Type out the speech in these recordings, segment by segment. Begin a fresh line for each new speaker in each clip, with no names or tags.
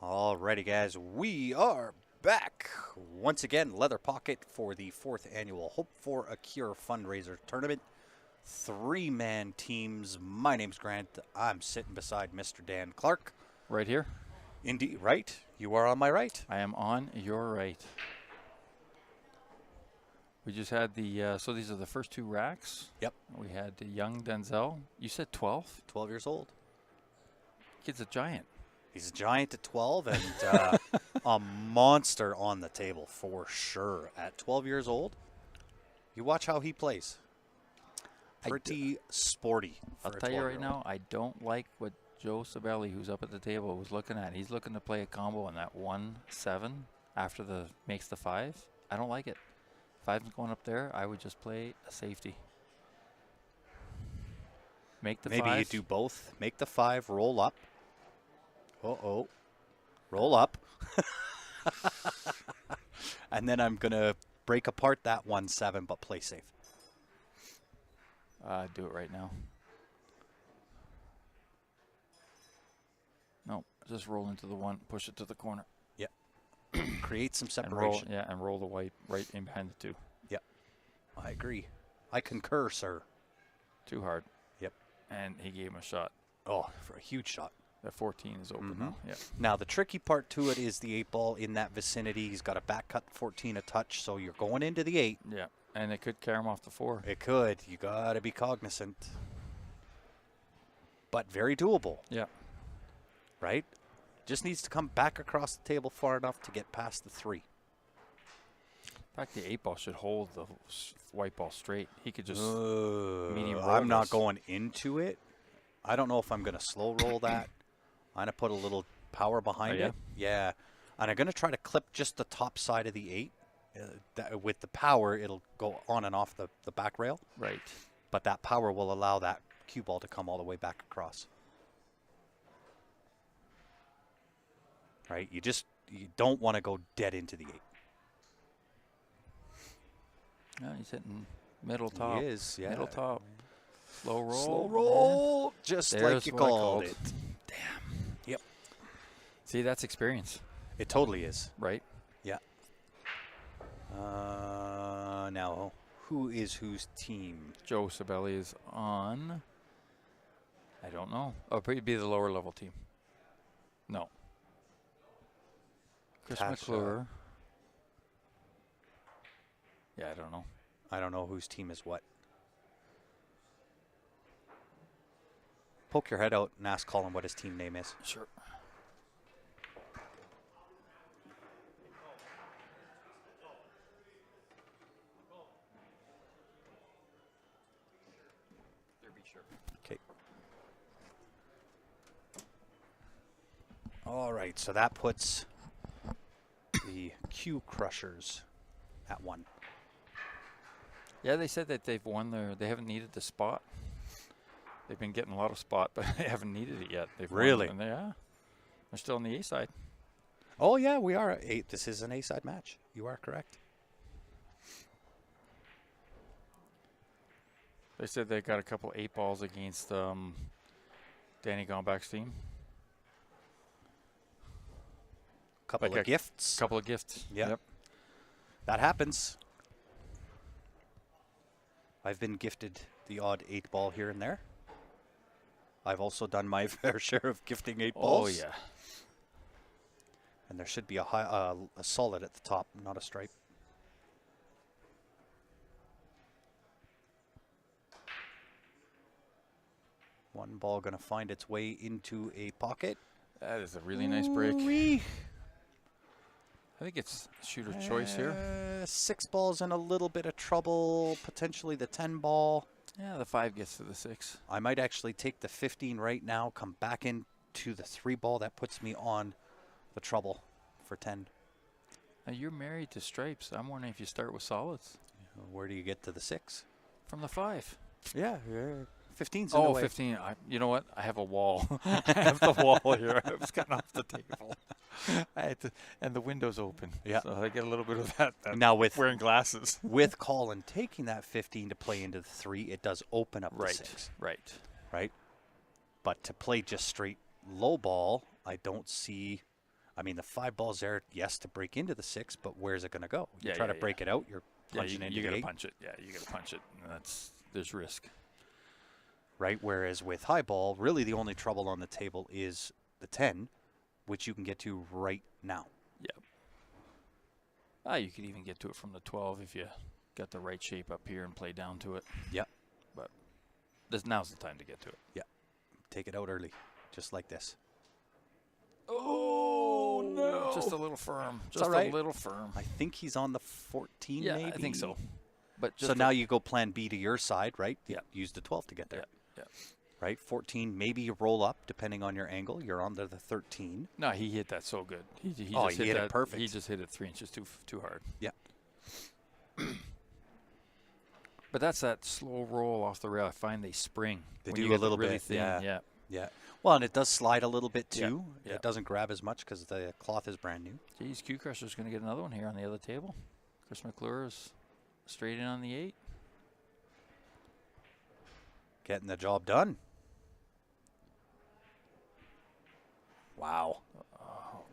Alrighty, guys, we are back once again. Leather Pocket for the 4th annual Hope for a Cure fundraiser tournament. 3-man teams. My name's Grant. I'm sitting beside Mr. Dan Clark.
Right here.
Indeed, right? You are on my right.
I am on your right. We just had the, so these are the first 2 racks.
Yep.
We had the young Denzel. You said 12?
12 years old.
Kid's a giant.
He's a giant at 12 and a monster on the table for sure. At 12 years old, you watch how he plays. Pretty sporty.
I'll tell you right now, I don't like what Joe Sabelli, who's up at the table, was looking at. He's looking to play a combo on that 1-7 after the makes the 5. I don't like it. If I was going up there, I would just play a safety. Make the 5.
Maybe you do both. Make the 5, roll up. Uh-oh. Roll up. And then I'm going to break apart that 1-7, but play safe.
Do it right now. No, just roll into the 1, push it to the corner.
Yeah. Create some
And roll,
separation.
and roll the white right in behind the 2.
Yeah. I agree. I concur, sir.
Too hard.
Yep.
And he gave him a shot.
Oh, for a huge shot.
That 14 is open now. Yeah.
Now, the tricky part to it is the 8 ball in that vicinity. He's got a back cut 14 a touch, so you're going into the 8.
Yeah. And it could carry him off the 4.
It could. You got to be cognizant. But very doable,
Yeah.
right? Just needs to come back across the table far enough to get past the 3.
In fact, the 8 ball should hold the white ball straight. He could just medium roll
I'm not
this.
going into it. I don't know if I'm going to slow roll that. I'm going to put a little power behind
yeah?
it. Yeah. And I'm going to try to clip just the top side of the 8. With the power, it'll go on and off the back rail.
Right.
But that power will allow that cue ball to come all the way back across. Right? You don't want to go dead into the 8.
Yeah, he's hitting middle top.
He is, yeah.
Middle top. Slow roll.
Slow roll, just
There's
like you
what I
called
called.
it.
Damn.
Yep.
See, that's experience,
It totally is.
right?
Yeah. Now, who is whose team?
Joe Sabelli is on. I don't know. Oh, it'd be the lower level team. No. Chris
Tasha.
McClure. Yeah, I don't know.
I don't know whose team is what. Poke your head out and ask Colin what his team name is.
Sure.
Okay. All right, so that puts the Q Crushers at 1.
Yeah, they said that they've won they haven't needed the spot. They've been getting a lot of spot, but they haven't needed it yet. They've
Really?
won, and they're still on the A side.
Oh, yeah, we are. This is an A-side match. You are correct.
They said they got a couple 8 balls against Danny Gombach's team.
Couple
Like
of gifts.
Couple of gifts.
Yeah.
Yep.
That happens. I've been gifted the odd 8 ball here and there. I've also done my fair share of gifting 8 balls.
Oh, yeah.
And there should be a solid at the top, not a stripe. One ball going to find its way into a pocket.
That is a really nice break.
Ooh-wee.
I think it's shooter's choice here.
6 balls in a little bit of trouble. Potentially the 10 ball.
Yeah, the 5 gets to the 6.
I might actually take the 15 right now, come back into the 3 ball. That puts me on the trouble for 10.
Now, you're married to stripes. I'm wondering if you start with solids.
Where do you get to the 6?
From the 5.
Yeah, 15's in the way.
15. You know what? I have a wall. I have the wall here. I was cutting off the table. And the window's open.
Yeah.
So I get a little bit of that
Now with
wearing glasses.
with Colin taking that 15 to play into the 3, it does open up the 6.
Right.
But to play just straight low ball, I I mean, the 5 ball's there, yes, to break into the 6, but where's it going to go? You
Yeah,
try
yeah,
to break it out, you're plunging into
you
the
got to
8.
punch it. Yeah, you got to punch it. And there's risk.
Right? Whereas with high ball, really the only trouble on the table is the 10, which you can get to right now.
Yeah. You could even get to it from the 12 if you got the right shape up here and play down to it.
Yep.
But now's the time to get to it.
Yeah. Take it out early, just like this.
Oh, no. Just a little firm. Just
all right.
a little firm.
I think he's on the 14
Yeah,
maybe.
I think so. But
So now you go plan B to your side, right?
Yeah.
Use the 12 to get there.
Yeah.
Right? 14, maybe you roll up depending on your angle. You're on to the 13.
No, he hit that so good. He
Oh,
just
he hit it
that,
perfect.
He just hit it 3 inches too hard.
Yeah.
But that's that slow roll off the rail. I find they spring.
They
when
do
you
a
get
little
really
bit,
thin.
yeah. Yeah. Well, and it does slide a little bit
Yeah,
too.
yeah.
It doesn't grab as much because the cloth is brand new.
Geez, Q Crusher's going to get another one here on the other table. Chris McClure is straight in on the 8.
Getting the job done. Wow.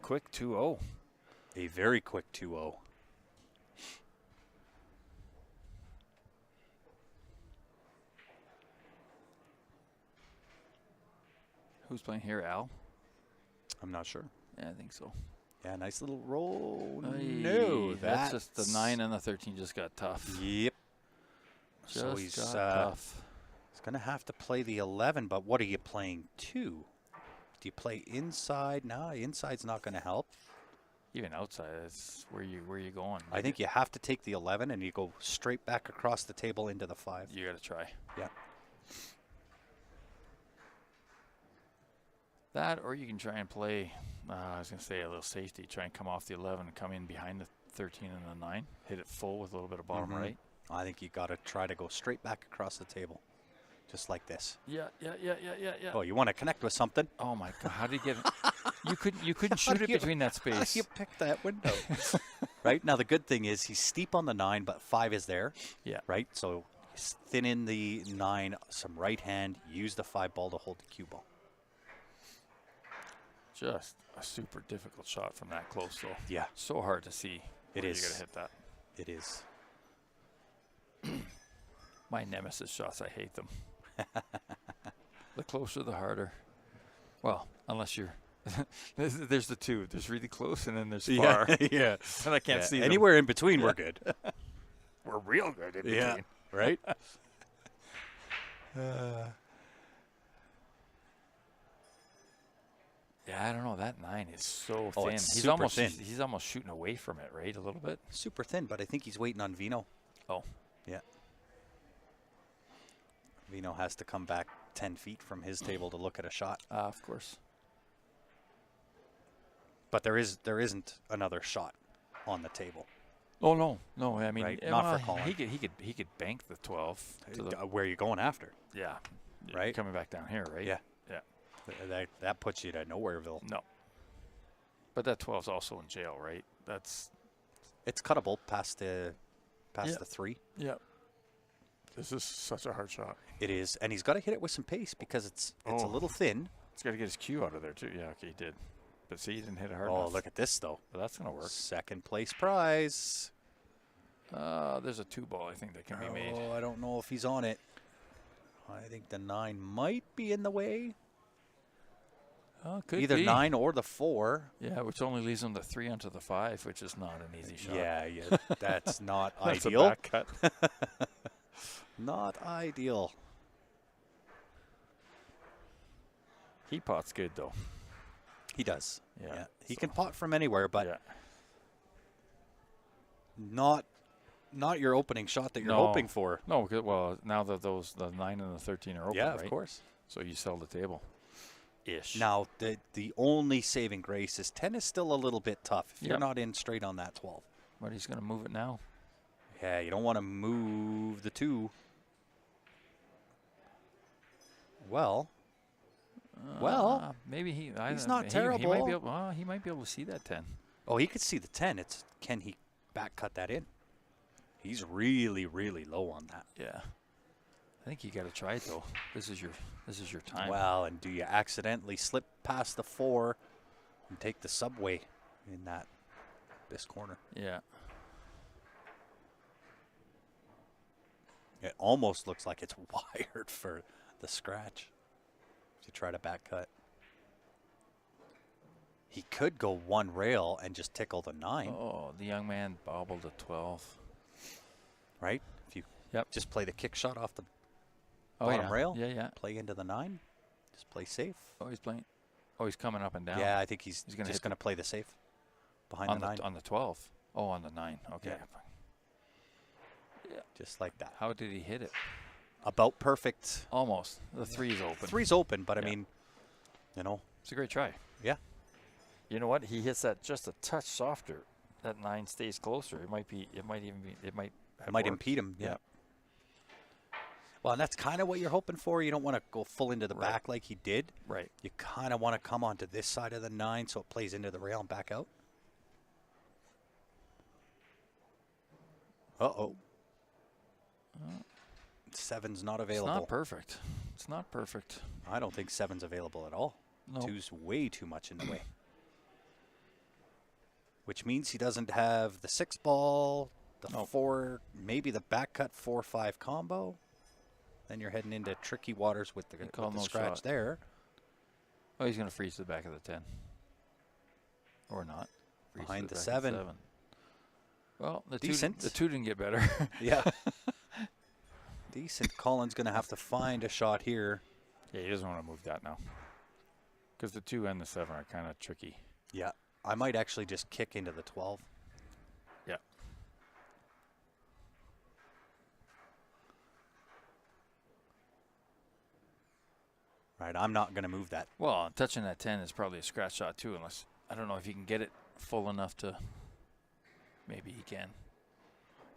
Quick 2-0.
A very quick 2-0.
Who's playing here, Al?
I'm not sure.
Yeah, I think so.
Yeah, nice little roll.
Ay,
No,
that's just the 9 and the 13 just got tough.
Yep.
Just
So he's
got tough.
he's going to have to play the 11, but what are you playing to? Do you play inside? No, inside's not going to help.
Even outside, that's where you going.
I think you have to take the 11 and you go straight back across the table into the 5.
You got to try.
Yeah.
That, or you can try and play, I was going to say a little safety, try and come off the 11 and come in behind the 13 and the 9, hit it full with a little bit of bottom right.
I think you got to try to go straight back across the table, just like this.
Yeah.
Oh, you want to connect with something?
Oh my God, how did you get it? You couldn't shoot it between that
How
space.
do you pick that window? Right? Now, the good thing is he's steep on the 9, but 5 is there.
Yeah.
Right? So thin in the 9, some right hand, use the 5 ball to hold the cue ball.
Just a super difficult shot from that close, though.
Yeah.
So hard to see.
It
where
is.
You're going to hit that.
It is.
My nemesis shots, I hate them. The closer, the harder. Well, unless you're... there's the 2. There's really close, and then there's far.
Yeah.
And I can't see them.
Anywhere in between, we're good.
We're real good in between.
Yeah. Right?
Yeah, I don't know. That 9 is so
Oh,
thin.
it's
He's
super
almost
thin.
He's almost shooting away from it, right? A little bit.
Super thin, but I think he's waiting on Vino.
Oh.
Yeah. Vino has to come back 10 feet from his table to look at a shot.
Of course.
But there isn't another shot on the table.
Oh no. I mean,
Right, not for
well,
Colin.
he could bank the 12 to the
Where are you going after?
yeah.
Right.
Coming back down here, right?
Yeah.
Yeah.
That puts you to Nowhereville.
No. But that 12's also in jail, right? That's
It's cuttable past the 3.
yeah. This is such a hard shot.
It is, and he's got to hit it with some pace because it's a
Oh.
little thin.
He's got to get his cue out of there too. Yeah, okay, he did. But see, he didn't hit it hard
Oh,
enough.
look at this though.
But that's gonna work.
Second place prize.
There's a 2 ball I think that can be made.
Oh, I don't know if he's on it. I think the 9 might be in the way.
Oh, could
Either
be.
9 or the 4.
Yeah, which only leaves him the 3 onto the 5, which is not an easy shot.
Yeah, that's not
That's a
ideal.
back cut.
Not ideal.
He pots good though.
He does.
Yeah,
He
so-
can pot from anywhere, but
yeah.
not your opening shot that you're
No.
hoping for.
No, well, now that the 9 and the 13 are open,
Yeah,
right?
of course.
So you sell the table. Ish.
Now, the only saving grace is 10 is still a little bit tough if you're
Yep.
not in straight on that 12.
But he's going to move it now.
Yeah, you don't want to move the 2. Well,
Maybe he's
not terrible.
He might be able to see that 10.
oh, he could see the 10. It's can he back cut that in? He's really, really low on that.
Yeah. I think you got to try it though. This is your time.
Well, and do you accidentally slip past the 4 and take the subway? in this corner.
Yeah.
It almost looks like it's wired for the scratch to try to back cut. He could go one rail and just tickle the 9.
Oh, the young man bobbled a 12.
Right? If you just play the kick shot off the bottom rail, play into the 9, just play safe.
Oh, he's playing. Oh, he's coming up and down.
Yeah, I think he's just going to play the safe behind the 9.
On the 12. Oh, on the 9. Okay.
Yeah. Just like that.
How did he hit it?
About perfect.
Almost. The 3's open.
3's open, but I mean, you know.
It's a great try.
Yeah.
You know what? He hits that just a touch softer. That 9 stays closer. It might impede
him. Yeah. Well, and that's kind of what you're hoping for. You don't want to go full into the back like he did.
Right.
You kind of want to come onto this side of the 9 so it plays into the rail and back out. Uh-oh. 7's not available.
It's not perfect. It's not perfect.
I don't think 7's available at all.
No.
2's way too much in the way. Which means he doesn't have the 6 ball, the 4, maybe the back cut 4-5 combo. Then you're heading into tricky waters with the scratch there.
Oh, he's going to freeze to the back of the 10. Or not. Freeze
behind the 7.
Well, the
decent.
The 2 didn't get better.
Yeah. Decent. Colin's going to have to find a shot here.
Yeah, he doesn't want to move that now. Because the 2 and the 7 are kind of tricky.
Yeah. I might actually just kick into the 12.
Yeah.
Right, I'm not going to move that.
Well, touching that 10 is probably a scratch shot too, unless, I don't know if you can get it full enough to, maybe he can.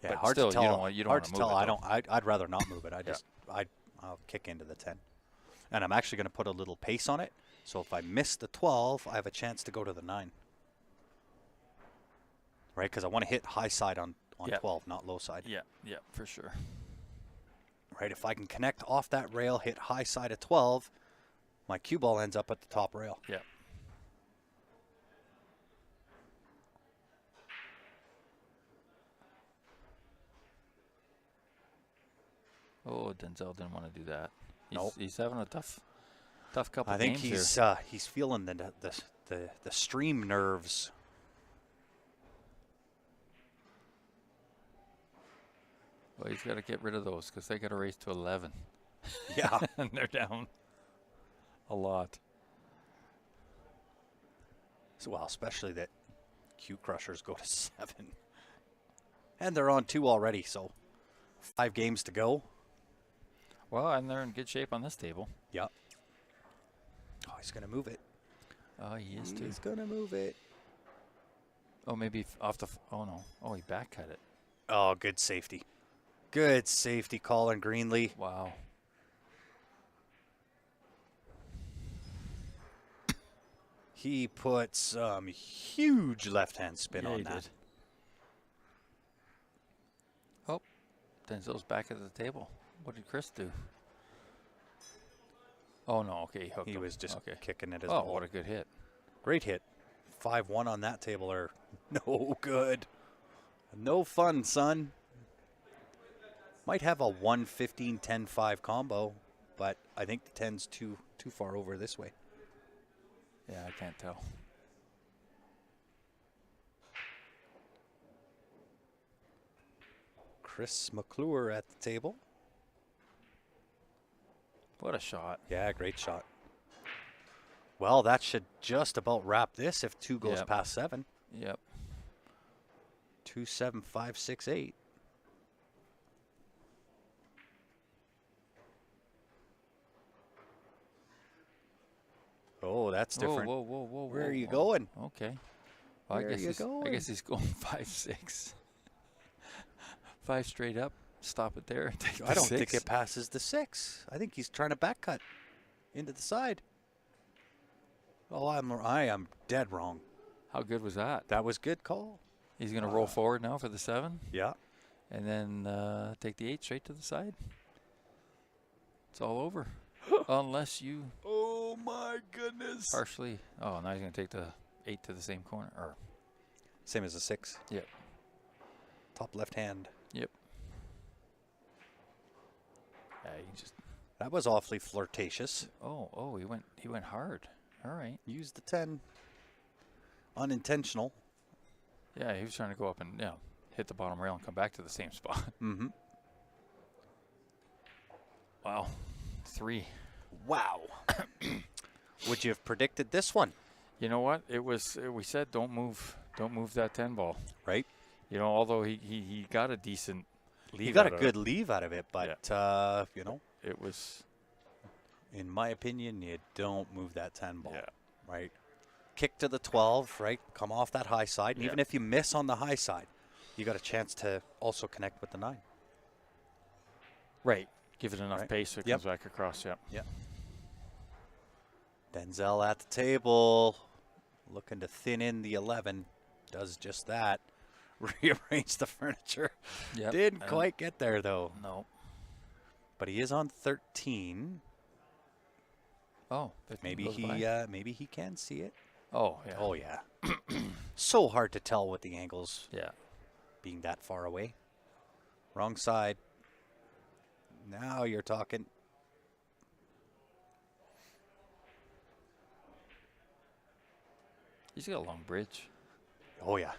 Yeah,
but
hard
still,
to tell.
You don't want to move it.
I'd rather not move it. I'll kick into the 10. And I'm actually going to put a little pace on it. So if I miss the 12, I have a chance to go to the 9. Right, because I want to hit high side on 12, not low side.
Yeah, for sure.
Right, if I can connect off that rail, hit high side of 12, my cue ball ends up at the top rail.
Yeah. Oh, Denzel didn't want to do that. He's having a tough couple games here.
I think he's feeling the stream nerves.
Well, he's got to get rid of those because they got to race to 11.
Yeah.
And they're down a lot.
So, well, especially that Q Crushers go to 7. And they're on 2 already, so 5 games to go.
Well, and they're in good shape on this table.
Yeah. Oh, he's going to move it.
Oh, he is too.
He's going to move it.
Oh, maybe off the... Oh, no. Oh, he back cut it.
Oh, good safety. Good safety, Colin Greenlee.
Wow.
He put some huge left-hand spin on that.
Did. Oh, Denzel's back at the table. What did Chris do? Oh, no. Okay, he hooked
He
him.
was just kicking it as
well. Oh, what a good hit.
Great hit. 5-1 on that table are no good. No fun, son. Might have a 1-15-10-5 combo, but I think the 10's too far over this way.
Yeah, I can't tell.
Chris McClure at the table.
What a shot.
Yeah, great shot. Well, that should just about wrap this if 2 goes past 7.
Yep.
2, 7, 5, 6, 8. Oh, that's different.
Whoa.
Where are you going?
Okay. Well,
Where are you going?
I guess he's going 5-6. 5 straight up. Stop it there. Take the
I don't
6.
think it passes the 6. I think he's trying to back cut into the side. Oh, I am dead wrong.
How good was that?
That was good call.
He's going to roll forward now for the 7.
Yeah.
And then take the 8 straight to the side. It's all over. Unless you...
Oh, my goodness.
Partially. Oh, now he's going to take the 8 to the same corner. Or
Same as a 6.
Yep.
Top left hand.
Yep. Yeah, you just.
That was awfully flirtatious.
Oh, he went hard. All right.
Used the 10. Unintentional.
Yeah, he was trying to go up and hit the bottom rail and come back to the same spot.
Mm-hmm.
Wow. 3.
Wow. Would you have predicted this one?
You know what? It was. We said don't move that 10 ball.
Right.
You know, although he got a decent leave.
He got a good leave out of it, but you know,
it was.
In my opinion, you don't move that 10 ball.
Yeah.
Right. Kick to the 12. Right. Come off that high side. And even if you miss on the high side, you got a chance to also connect with the 9.
Right. Give it enough pace so it comes back across. Yep.
Yep. Denzel at the table, looking to thin in the 11. Does just that. Rearrange the furniture.
Yep.
Didn't quite get there, though.
No.
But he is on 13.
Oh,
maybe he can see it.
Oh, yeah.
Oh, yeah. So hard to tell with the angles.
Yeah.
Being that far away. Wrong side. Now you're talking.
He's got a long bridge.
Oh, yeah.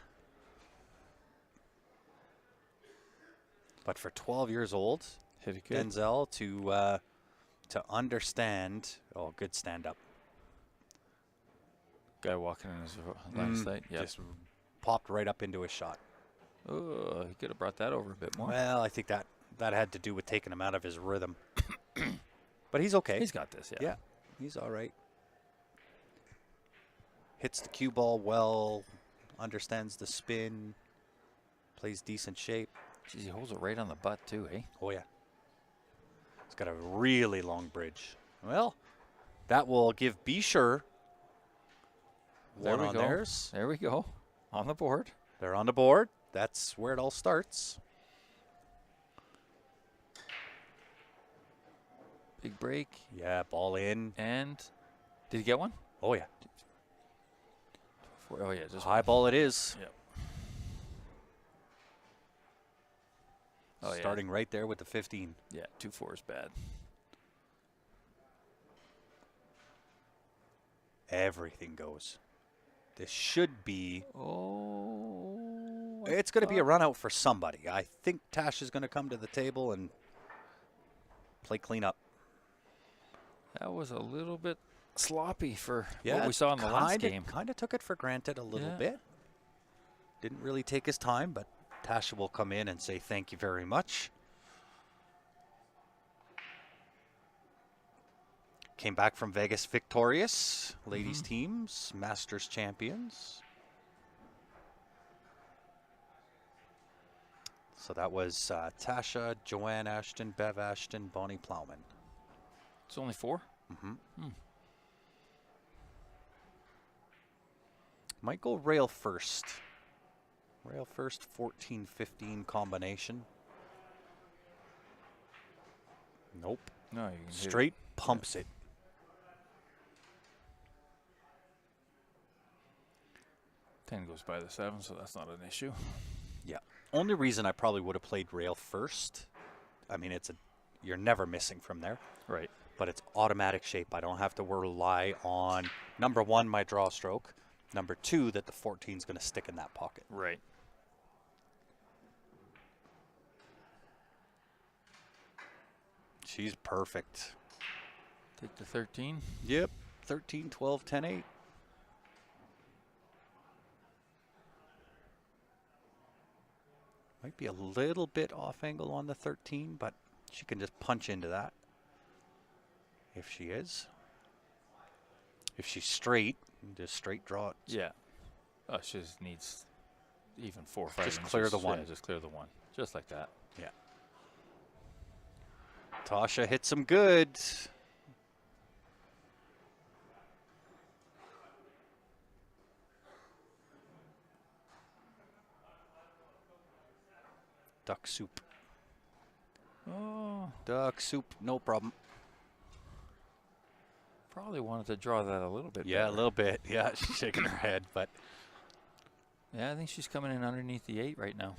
But for 12 years old,
hit it good.
Denzel to understand. Oh, good stand up.
Guy walking in his line of sight. Yeah.
Just popped right up into his shot.
Oh, he could have brought that over a bit more.
Well, I think that had to do with taking him out of his rhythm. But he's okay.
He's got this,
Yeah, he's all right. Hits the cue ball well, understands the spin, plays decent shape.
Jeez, he holds it right on the butt, too, eh?
Oh, yeah. He's got a really long bridge. Well, that will give Bisher one on theirs.
There we go. On the board.
They're on the board. That's where it all starts.
Big break.
Yeah, ball in.
And did he get one?
Oh, yeah.
Oh, yeah. Just
high ball it is.
Yep. Oh,
starting right there with the 15.
Yeah, 2-4 is bad.
Everything goes. This should be.
Oh.
It's going to be a run out for somebody. I think Tash is going to come to the table and play cleanup.
That was a little bit sloppy for what we saw in the last game.
Kind of took it for granted a little bit. Didn't really take his time, but Tasha will come in and say thank you very much. Came back from Vegas victorious. Ladies teams, Masters champions. So that was Tasha, Joanne Ashton, Bev Ashton, Bonnie Plowman.
It's only 4?
Might go rail first. Rail first, 14-15 combination. Nope.
No, you can
straight pumps it.
10 goes by the 7, so that's not an issue.
Yeah. Only reason I probably would have played rail first. I mean, you're never missing from there.
Right.
But it's automatic shape. I don't have to rely on, number 1, my draw stroke. Number 2, that the 14 is going to stick in that pocket.
Right.
She's perfect.
Take the 13.
Yep. 13, 12, 10, 8. Might be a little bit off angle on the 13, but she can just punch into that. If she is. If she's straight, just straight draw it.
Yeah. Oh, she just needs even 4 or 5
just
inches.
Clear the 1.
Yeah, just clear the 1. Just like that.
Yeah. Tasha hits him good. Duck soup.
Oh.
Duck soup, no problem.
Probably wanted to draw that a little bit
Yeah,
better.
a little bit. Yeah, she's shaking her head, but
Yeah, I think she's coming in underneath the 8 right now.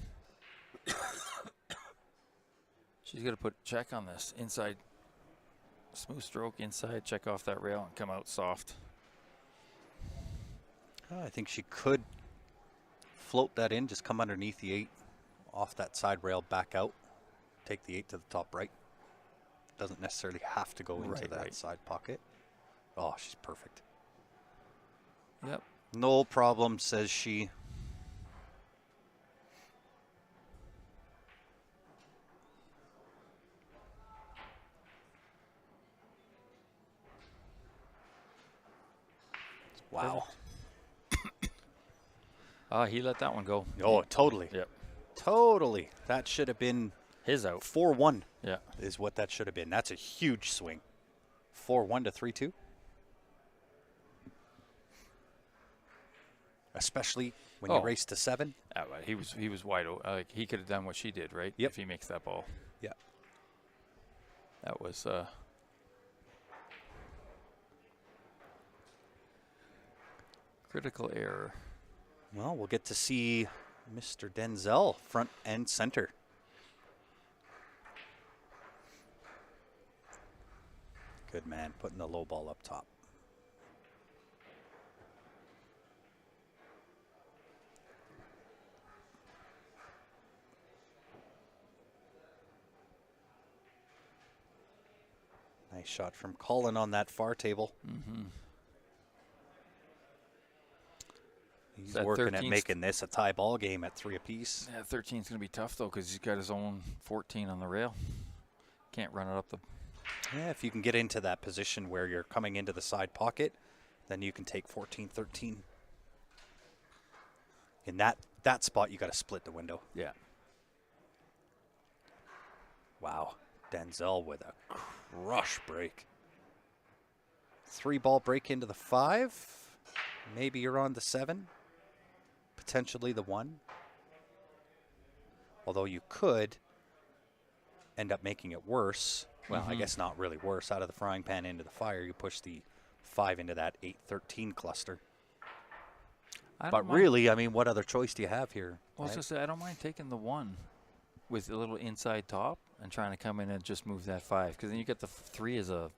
She's got to put check on this. Inside, smooth stroke, inside, check off that rail and come out soft.
I think she could float that in, just come underneath the 8, off that side rail, back out, take the 8 to the top right. Doesn't necessarily have to go into that side pocket. Oh, she's perfect.
Yep.
No problem, says she. Wow.
He let that one go.
Oh, totally.
Yep.
Totally. That should have been
his out.
4-1.
Yeah.
Is what that should have been. That's a huge swing. 4-1 to 3-2. Especially when you race to 7.
He was wide open. Like he could have done what she did, right?
Yep.
If he makes that ball.
Yeah.
That was critical error.
Well, we'll get to see Mr. Denzel front and center. Good man, putting the low ball up top. Nice shot from Colin on that far table.
Mm-hmm.
He's working at making this a tie ball game at 3 apiece.
Yeah, 13's going to be tough, though, because he's got his own 14 on the rail. Can't run it up the...
Yeah, if you can get into that position where you're coming into the side pocket, then you can take 14, 13. In that spot, you got to split the window.
Yeah.
Wow. Denzel with a crush break. 3-ball break into the 5. Maybe you're on the 7. Potentially the 1. Although you could end up making it worse. Well, I guess not really worse. Out of the frying pan into the fire, you push the 5 into that 8-13 cluster. But really, I mean, what other choice do you have here?
Well, I was going to say, I don't mind taking the 1 with a little inside top and trying to come in and just move that 5, because then you get the 3 as a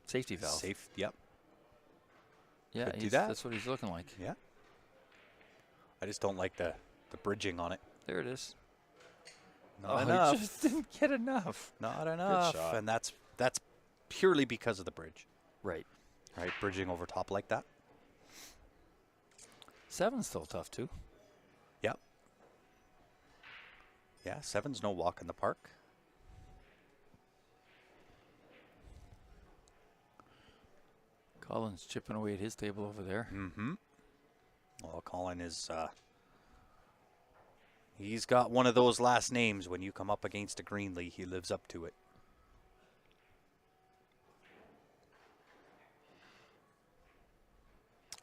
safety valve.
Safe, yep.
Yeah,
do that.
That's what he's looking like.
Yeah. I just don't like the bridging on it.
There it is.
Not enough.
He just didn't get enough.
Not enough.
Good shot.
And that's purely because of the bridge.
Right.
Right, bridging over top like that.
7's still tough, too.
Yep. Yeah, 7's no walk in the park.
Colin's chipping away at his table over there.
Mm-hmm. Well, Colin is... he's got one of those last names. When you come up against a Greenlee, he lives up to it.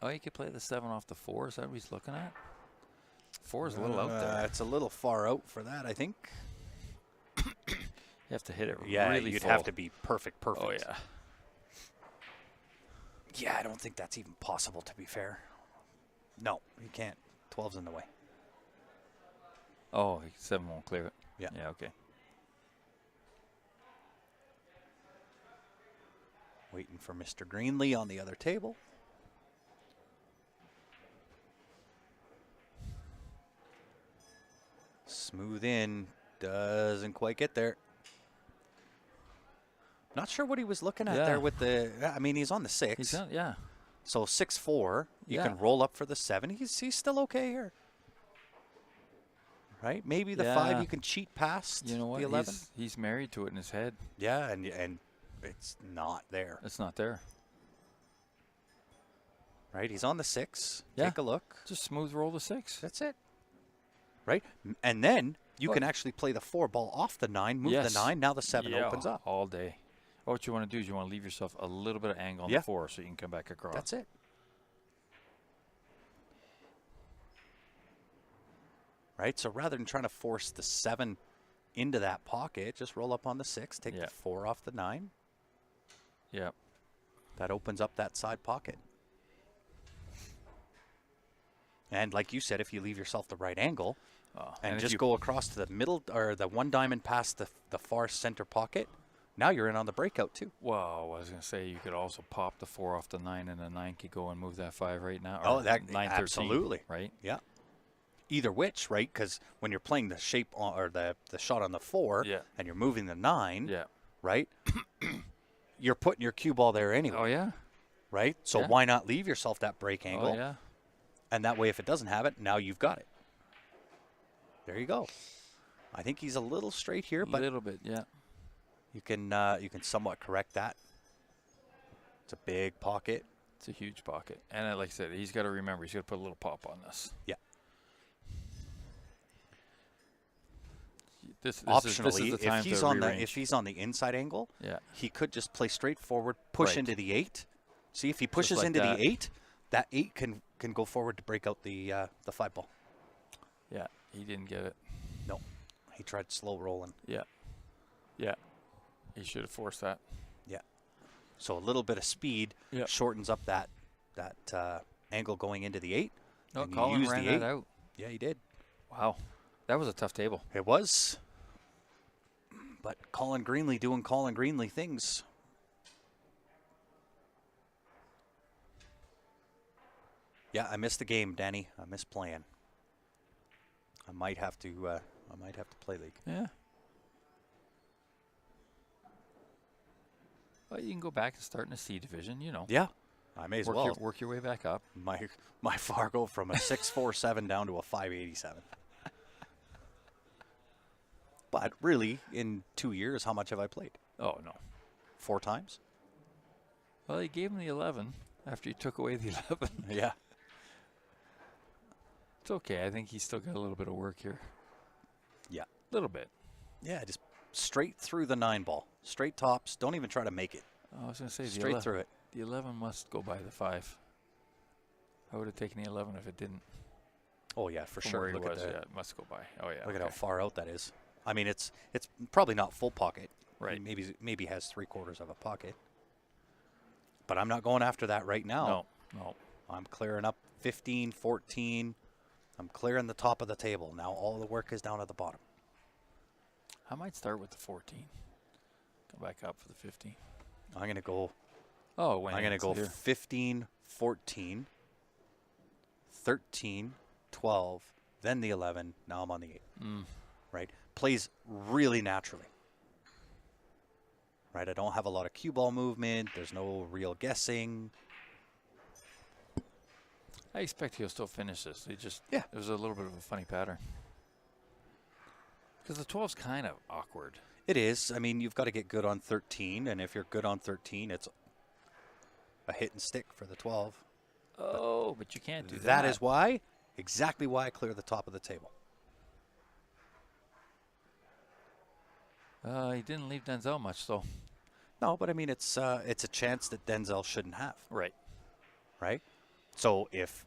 Oh, you could play the 7 off the 4. Is that what he's looking at? 4 is a little out there.
It's a little far out for that, I think.
You have to hit it
really
you'd
full. Have to be perfect.
Oh, yeah.
Yeah, I don't think that's even possible, to be fair. No, you can't. 12's in the way.
Oh, 7 won't clear it.
Yeah.
Yeah, okay.
Waiting for Mr. Greenlee on the other table. Smooth in. Doesn't quite get there. Not sure what he was looking at there with the... I mean, he's on the 6.
He's on, yeah.
So 6-4. You can roll up for the 7. He's still okay here. Right? Maybe the 5 you can cheat past
the
11.
He's married to it in his head.
Yeah, and it's not there.
It's not there.
Right? He's on the 6.
Yeah.
Take a look.
Just smooth roll the 6.
That's it. Right? And then you can actually play the 4 ball off the 9, move the 9. Now the 7 opens up.
All day. What you want to do is you want to leave yourself a little bit of angle on the 4 so you can come back across.
That's it. Right? So rather than trying to force the 7 into that pocket, just roll up on the 6, take the 4 off the 9.
Yep.
That opens up that side pocket. And like you said, if you leave yourself the right angle and
if
just
you-
go across to the middle or the one diamond past the far center pocket, now you're in on the breakout too.
Well, I was going to say you could also pop the 4 off the 9, and the 9 could go and move that 5 right now.
Oh,
or
that
9, 13,
absolutely.
right?
Yeah. Either which, right? Because when you're playing the shape or the shot on the 4
Yeah.
and you're moving the 9,
Yeah.
right? You're putting your cue ball there anyway.
Oh yeah.
Right? So
Yeah.
why not leave yourself that break angle?
Oh yeah.
And that way, if it doesn't have it, now you've got it. There you go. I think he's a little straight here,
A
but
little bit, yeah.
you can somewhat correct that. It's a big pocket.
It's a huge pocket, and like I said, he's got to remember he's got to put a little pop on this.
Yeah.
This
Optionally,
is the time
if he's
to
on
rearrange.
if he's on the inside angle,
Yeah.
he could just play straight forward, push
Right.
into the 8. See, if he pushes
like
into
that.
the 8, that 8 can go forward to break out the 5 ball.
Yeah, he didn't get it.
No, he tried slow rolling.
Yeah. Yeah. He should have forced that.
Yeah. So a little bit of speed
Yep.
shortens up that angle going into the 8.
No,
and you
Colin
use
ran
the 8.
that out.
Yeah, he did.
Wow. That was a tough table.
It was. But Colin Greenlee doing Colin Greenlee things. Yeah, I missed the game, Danny. I missed playing. I might have to play league.
Yeah. Well, you can go back and start in a C division, you know.
Yeah, I may as well.
Work your way back up.
My Fargo from a 647 down to a 587. But really, in 2 years, how much have I played?
Oh, no.
4 times?
Well, you gave him the 11 after you took away the 11.
Yeah.
It's okay. I think he's still got a little bit of work here.
Yeah.
A little bit.
Yeah, just straight through the 9 ball. Straight tops. Don't even try to make it.
I was going to say
Straight through it.
The 11 must go by the 5. I would have taken the 11 if it didn't.
Oh, yeah, for
From
sure.
where he
Look
was,
at
yeah, it must go by. Oh, yeah.
Look at
okay.
how far out that is. I mean, it's probably not full pocket.
Right.
Maybe has 3/4 of a pocket. But I'm not going after that right now.
No.
I'm clearing up 15, 14. I'm clearing the top of the table. Now all the work is down at the bottom.
I might start with the 14. Go back up for the 15.
I'm going to go
Oh, when
I'm going to
it's
go
here.
15, 14, 13, 12, then the 11. Now I'm on the 8. Right? Plays really naturally. Right? I don't have a lot of cue ball movement. There's no real guessing.
I expect he'll still finish this.
Yeah.
It was a little bit of a funny pattern. Because the 12's kind of awkward.
It is. I mean, you've got to get good on 13, and if you're good on 13, it's a hit and stick for the 12.
Oh, but you can't do that.
That is exactly why I clear the top of the table.
He didn't leave Denzel much, though.
No, but I mean, it's a chance that Denzel shouldn't have.
Right.
Right? So if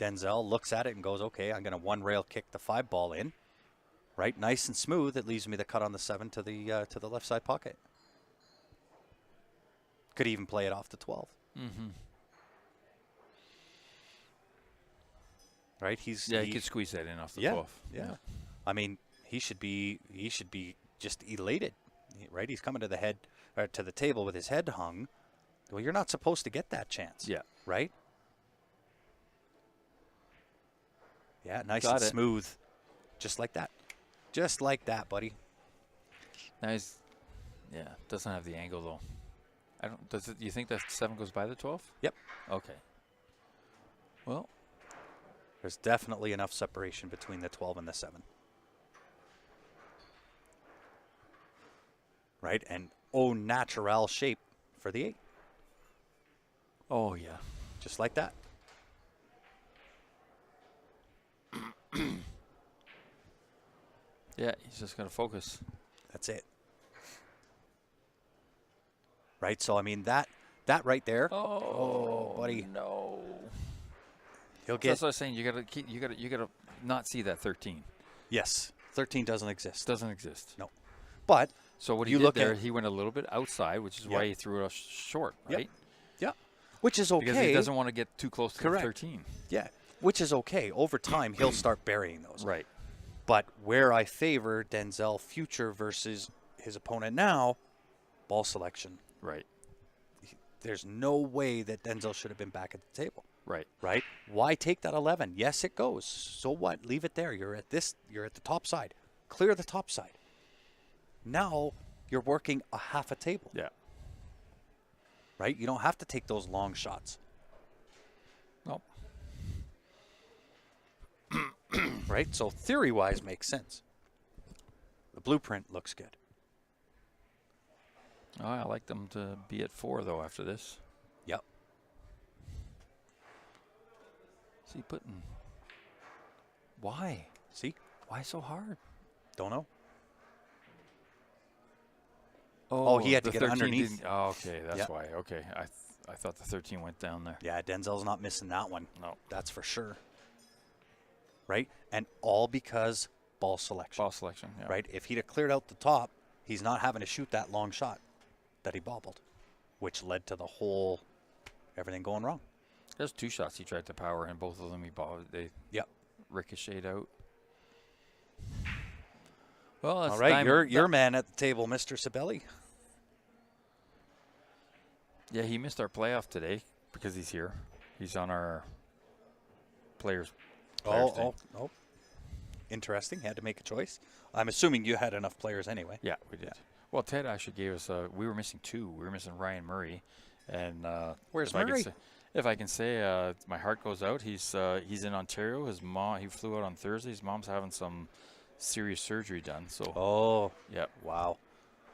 Denzel looks at it and goes, okay, I'm going to one rail kick the 5 ball in, right, nice and smooth, it leaves me the cut on the 7 to the left side pocket. Could even play it off the 12.
Mm-hmm.
Right?
He could squeeze that in off the 12.
Yeah. I mean, he should be just elated, right? He's coming to the head or to the table with his head hung. Well, you're not supposed to get that chance.
Yeah.
Right? Yeah, nice
Got
and
it.
smooth. Just like that. Just like that, buddy.
Now doesn't have the angle though. Do you think that 7 goes by the 12?
Yep.
Okay. Well,
There's definitely enough separation between the 12 and the 7. Right? And au natural shape for the 8.
oh yeah.
Just like that.
Yeah, he's just got to focus.
That's it. Right? So, I mean, that right there.
Oh,
buddy.
No.
He'll
That's
get.
what I was saying. You gotta not see that 13.
Yes. 13 doesn't exist.
Doesn't exist.
No. But
So what he
You
did
look
there,
at-
he went a little bit outside, which is
Yep.
why he threw it short,
Yep.
right?
yeah, which is okay.
Because he doesn't want to get too close to
Correct.
the 13.
Yeah. which is okay. Over time, he'll start burying those.
Right.
But where I favor Denzel future versus his opponent now, ball selection.
Right.
There's no way that Denzel should have been back at the table.
Right.
Right? Why take that 11? Yes, it goes. So what? Leave it there. You're at the top side. Clear the top side. Now you're working a half a table.
Yeah.
Right? You don't have to take those long shots.
Nope.
Right? So theory-wise makes sense. The blueprint looks good.
Oh, I like them to be at 4 though after this.
Yep.
See, putting. Why?
See?
Why so hard?
Don't know. Oh, he had to
the
get
13
underneath.
didn't- Oh, okay, that's
Yep.
why. Okay, I thought the 13 went down there.
Yeah, Denzel's not missing that one.
No.
That's for sure. Right? And all because ball selection.
Ball selection. Yeah.
Right? If he'd have cleared out the top, he's not having to shoot that long shot that he bobbled, which led to the whole everything going wrong.
There's 2 shots he tried to power, and both of them he bobbled. They
Yep.
ricocheted out. Well, that's
All right,
time-
your man at the table, Mr. Sibeli.
Yeah, he missed our playoff today because he's here. He's on our players thing.
Oh. Interesting. Had to make a choice. I'm assuming you had enough players anyway.
Yeah, we did. Well, Ted actually gave us. We were missing 2. We were missing Ryan Murray, and
Where's
if I can
Murray?
say- if I can say, my heart goes out. He's in Ontario. His mom. He flew out on Thursday. His mom's having some serious surgery done. So
Oh,
yeah,
wow.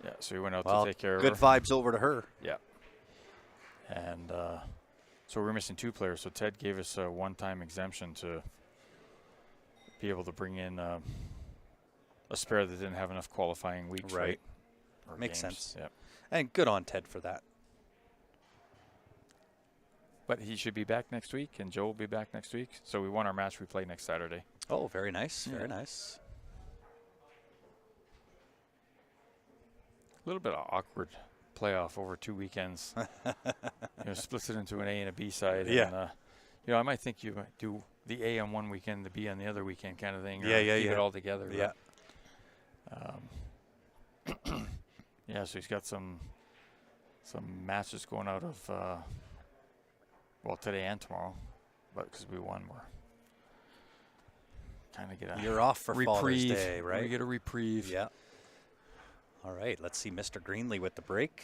yeah. So he went out
Well,
to take care
good
of her.
vibes over to her.
Yeah. And so we're missing 2 players. So Ted gave us a one-time exemption to be able to bring in a spare that didn't have enough qualifying weeks.
Right.
Or
Makes
games.
sense.
Yeah.
And good on Ted for that.
But he should be back next week, and Joe will be back next week. So we won our match. We play next Saturday.
Oh, very nice.
Yeah.
Very nice.
A little bit of awkward playoff over 2 weekends. Splits it into an A and a B side.
Yeah.
And, I might think you might do the A on one weekend, the B on the other weekend kind of thing. Or
Yeah,
keep
yeah.
it all together.
Yeah.
Yeah, so he's got some matches going out of, today and tomorrow. But because we won, we're kind of get a
You're off for Father's
reprieve.
Day, right?
We get a reprieve.
Yeah. All right, let's see Mr. Greenlee with the break.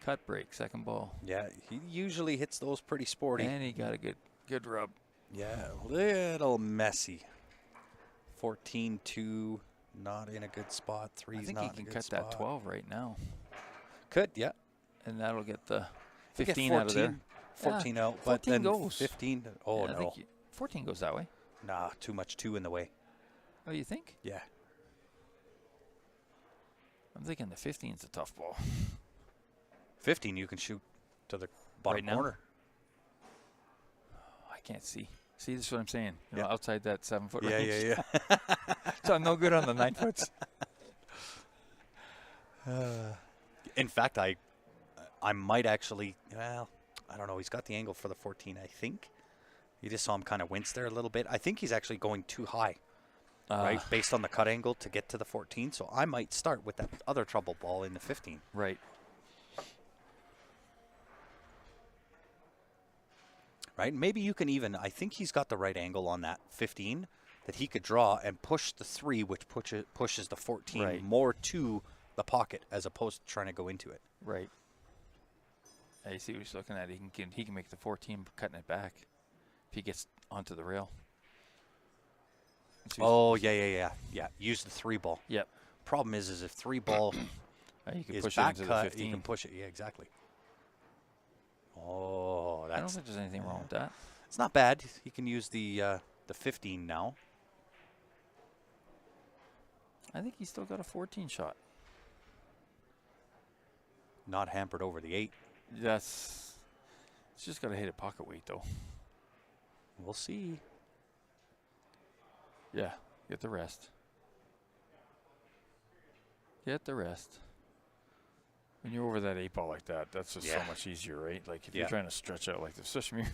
Cut break, second ball.
Yeah, he usually hits those pretty sporty.
And he got a good rub.
Yeah, a little messy. 14-2, not in a good spot. 3's
I think
not
he
in a
can
good
cut
spot.
that 12 right now.
Could, yeah.
And that'll get the
Get
15 out of there.
14 out, but
14
then
goes.
15. Oh,
Yeah, I
no.
think 14 goes that way.
Nah, too much 2 in the way.
Oh, you think?
Yeah.
I'm thinking the 15's a tough ball.
15, you can shoot to the bottom
Right now?
corner.
I can't see. See, this is what I'm saying.
Yeah.
Outside that 7 foot
Yeah,
range.
yeah, yeah.
So I'm no good on the 9 foots.
In fact, I might actually, well, I don't know. He's got the angle for the 14, I think. You just saw him kind of wince there a little bit. I think he's actually going too high, right, based on the cut angle to get to the 14. So I might start with that other trouble ball in the 15.
Right.
Right? Maybe you can even, I think he's got the right angle on that 15 that he could draw and push the 3, which pushes the 14
Right.
more to the pocket as opposed to trying to go into it.
Right. I see what he's looking at. He can make the 14 cutting it back if he gets onto the rail.
Oh, yeah. Use the 3 ball.
Yep.
Problem is if 3 ball
You can
is
push it
back
into the
cut,
15.
you can push it. Yeah, exactly. Oh,
I don't
that's
think there's anything wrong with that.
it's not bad. He can use the 15 now.
I think he's still got a 14 shot.
Not hampered over the 8.
It's just got to hit a pocket weight, though.
We'll see.
Yeah, get the rest. Get the rest. When you're over that 8 ball like that, that's just so
Yeah.
much easier, right? Like if
Yeah.
you're trying to stretch out like this, especially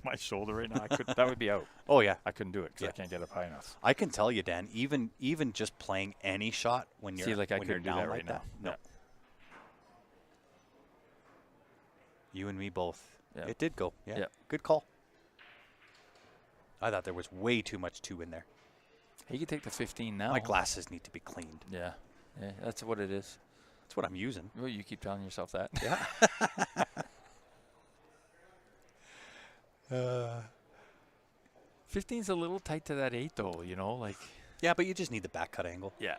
my shoulder right now, that would be out.
Oh, yeah.
I couldn't do it because
Yeah.
I can't get up high enough.
I can tell you, Dan, even just playing any shot when you're
See, like I
when you're
couldn't do
down
that
like
right now.
No.
Yeah.
You and me both.
Yeah.
It did go. Yeah.
Yeah.
Good call. I thought there was way too much 2 in there.
He could take the 15 now.
My glasses need to be cleaned.
Yeah. Yeah, that's what it is.
That's what I'm using.
Well, you keep telling yourself that.
Yeah.
15's a little tight to that 8, though, you know, like.
Yeah, but you just need the back cut angle.
Yeah.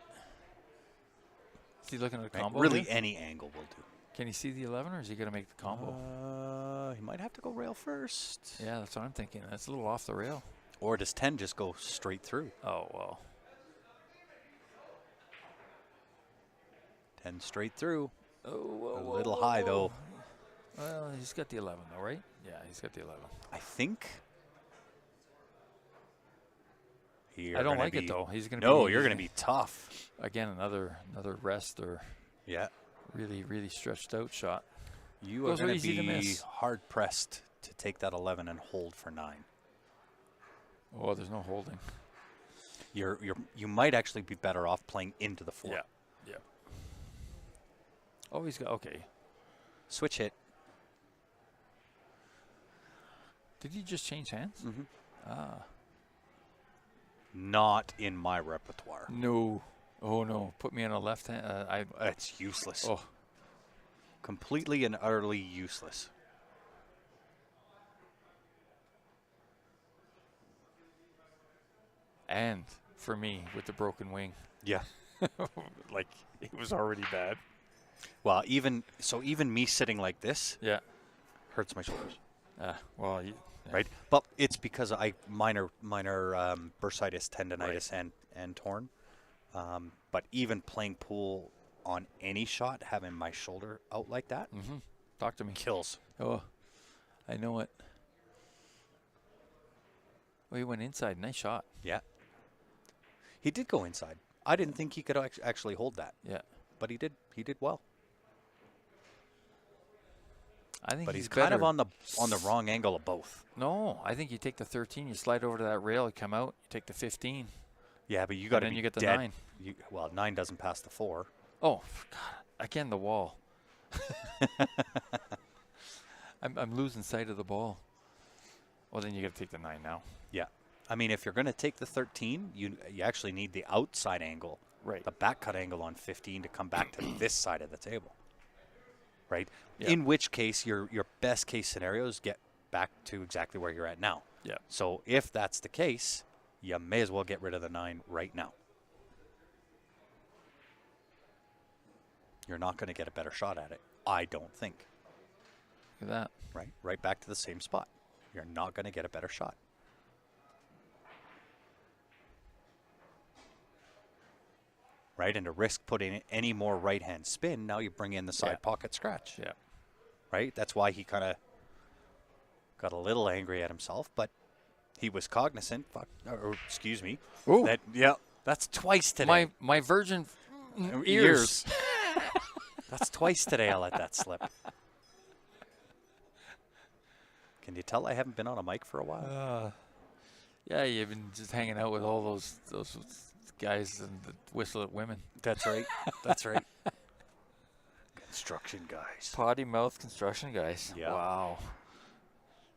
Is he looking at a
Right?
combo?
Really,
here?
any angle will do.
Can he see the 11, or is he going to make the combo?
He might have to go rail first.
Yeah, that's what I'm thinking. That's a little off the rail.
Or does 10 just go straight through?
Oh, well.
10 straight through.
Oh, whoa,
A little high, though.
Well, he's got the 11, though, right? Yeah, he's got the 11.
I think.
I don't like it, though. He's going to
No, you're going to be tough.
Again, another rest or
Yeah.
really stretched out shot.
You are
Those are
going to
easy to
be
miss.
hard pressed to take that 11 and hold for 9.
Oh, there's no holding.
You might actually be better off playing into the 4.
Yeah. Oh, he's got, okay.
Switch hit.
Did he just change hands?
Mm-hmm.
Ah.
Not in my repertoire.
No. Oh, no. Put me on a left hand.
It's useless.
Oh.
Completely and utterly useless.
And for me, with the broken wing.
Yeah.
Like, it was already bad.
Well, even me sitting like this
Yeah.
hurts my shoulders.
Well, yeah.
Right? But it's because I minor bursitis, tendonitis, and torn. But even playing pool on any shot, having my shoulder out like that,
Talk to me.
kills.
Oh, I know it. Well, he went inside. Nice shot.
Yeah. He did go inside. I didn't think he could actually hold that,
Yeah.
but he did. He did well.
I think
But
he's
he's kind of
better.
on the wrong angle of both.
No, I think you take the 13, you slide over to that rail, you come out, you take the 15.
Yeah, but you got to
then
be
you get the
dead.
9.
Well, 9 doesn't pass the 4.
Oh, God. Again, the wall. I'm losing sight of the ball. Well, then you got to take the 9 now.
Yeah. I mean, if you're going to take the 13, you actually need the outside angle,
Right.
the back cut angle on 15 to come back to this side of the table. Right?
Yeah.
In which case, your best case scenario is get back to exactly where you're at now.
Yeah.
So if that's the case, you may as well get rid of the 9 right now. You're not going to get a better shot at it, I don't think.
Look at that.
Right? Right back to the same spot. You're not going to get a better shot. Right? And to risk putting any more right-hand spin, now you bring in the side pocket scratch.
Yeah.
Right? That's why he kind of got a little angry at himself, but he was cognizant. Or excuse me.
Ooh.
That's twice today.
My virgin ears.
That's twice today I let that slip. Can you tell I haven't been on a mic for a while?
Yeah, you've been just hanging out with all those guys and that whistle at women.
That's right. That's right. Construction guys.
Potty mouth construction guys.
Yeah.
Wow.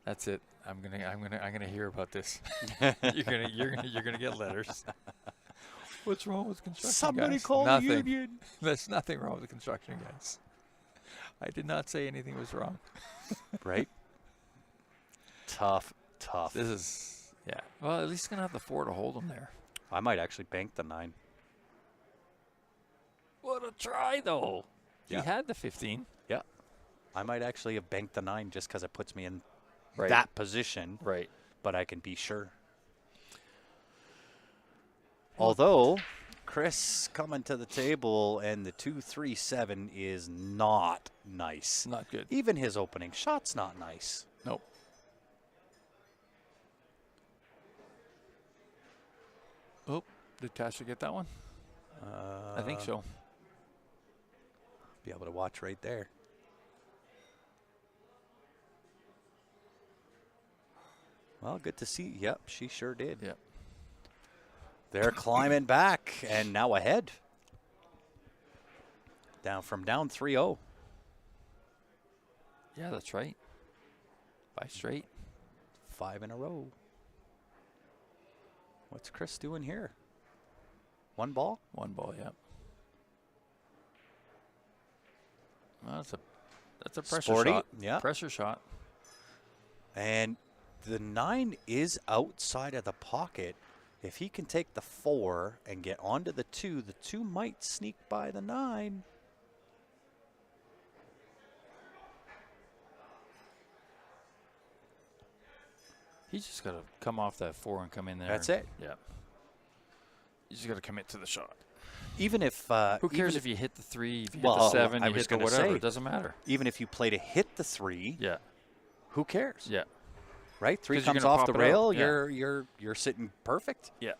That's it. I'm gonna hear about this. you're gonna get letters. What's wrong with construction
Somebody
guys?
call
Nothing.
the union.
There's nothing wrong with the construction guys. I did not say anything was wrong.
Right? Tough.
This is, yeah. Well, at least he's going to have the 4 to hold him there.
I might actually bank the 9.
What a try, though.
Yeah.
He had the 15.
Yeah. I might actually have banked the 9 just because it puts me in
Right.
that position.
Right.
But I can be sure. Although, Chris coming to the table and the 2-3-7 is not nice.
Not good.
Even his opening shot's not nice.
Nope. Oh, did Tasha get that one? I think so.
Be able to watch right there. Well, good to see. Yep, she sure did.
Yep.
They're climbing back and now ahead. Down 3-0.
Yeah, that's right. 5 straight.
5 in a row. What's Chris doing here? 1 ball?
1 ball, yeah. Well, that's a pressure
Sporty,
shot.
yeah.
Pressure shot.
And the 9 is outside of the pocket. If he can take the 4 and get onto the 2 might sneak by the 9.
He's just got to come off that 4 and come in there.
That's it.
Yeah. You just got to commit to the shot.
Even if
who cares if you hit the 3, if you hit
well,
the 7,
I
you
was
hit the
gonna
whatever,
say,
it doesn't matter.
even if you play to hit the 3,
Yeah.
who cares?
Yeah.
Right? 3
'Cause you're
comes
gonna
off
pop
the
it out,
rail,
yeah.
you're sitting perfect.
Yeah.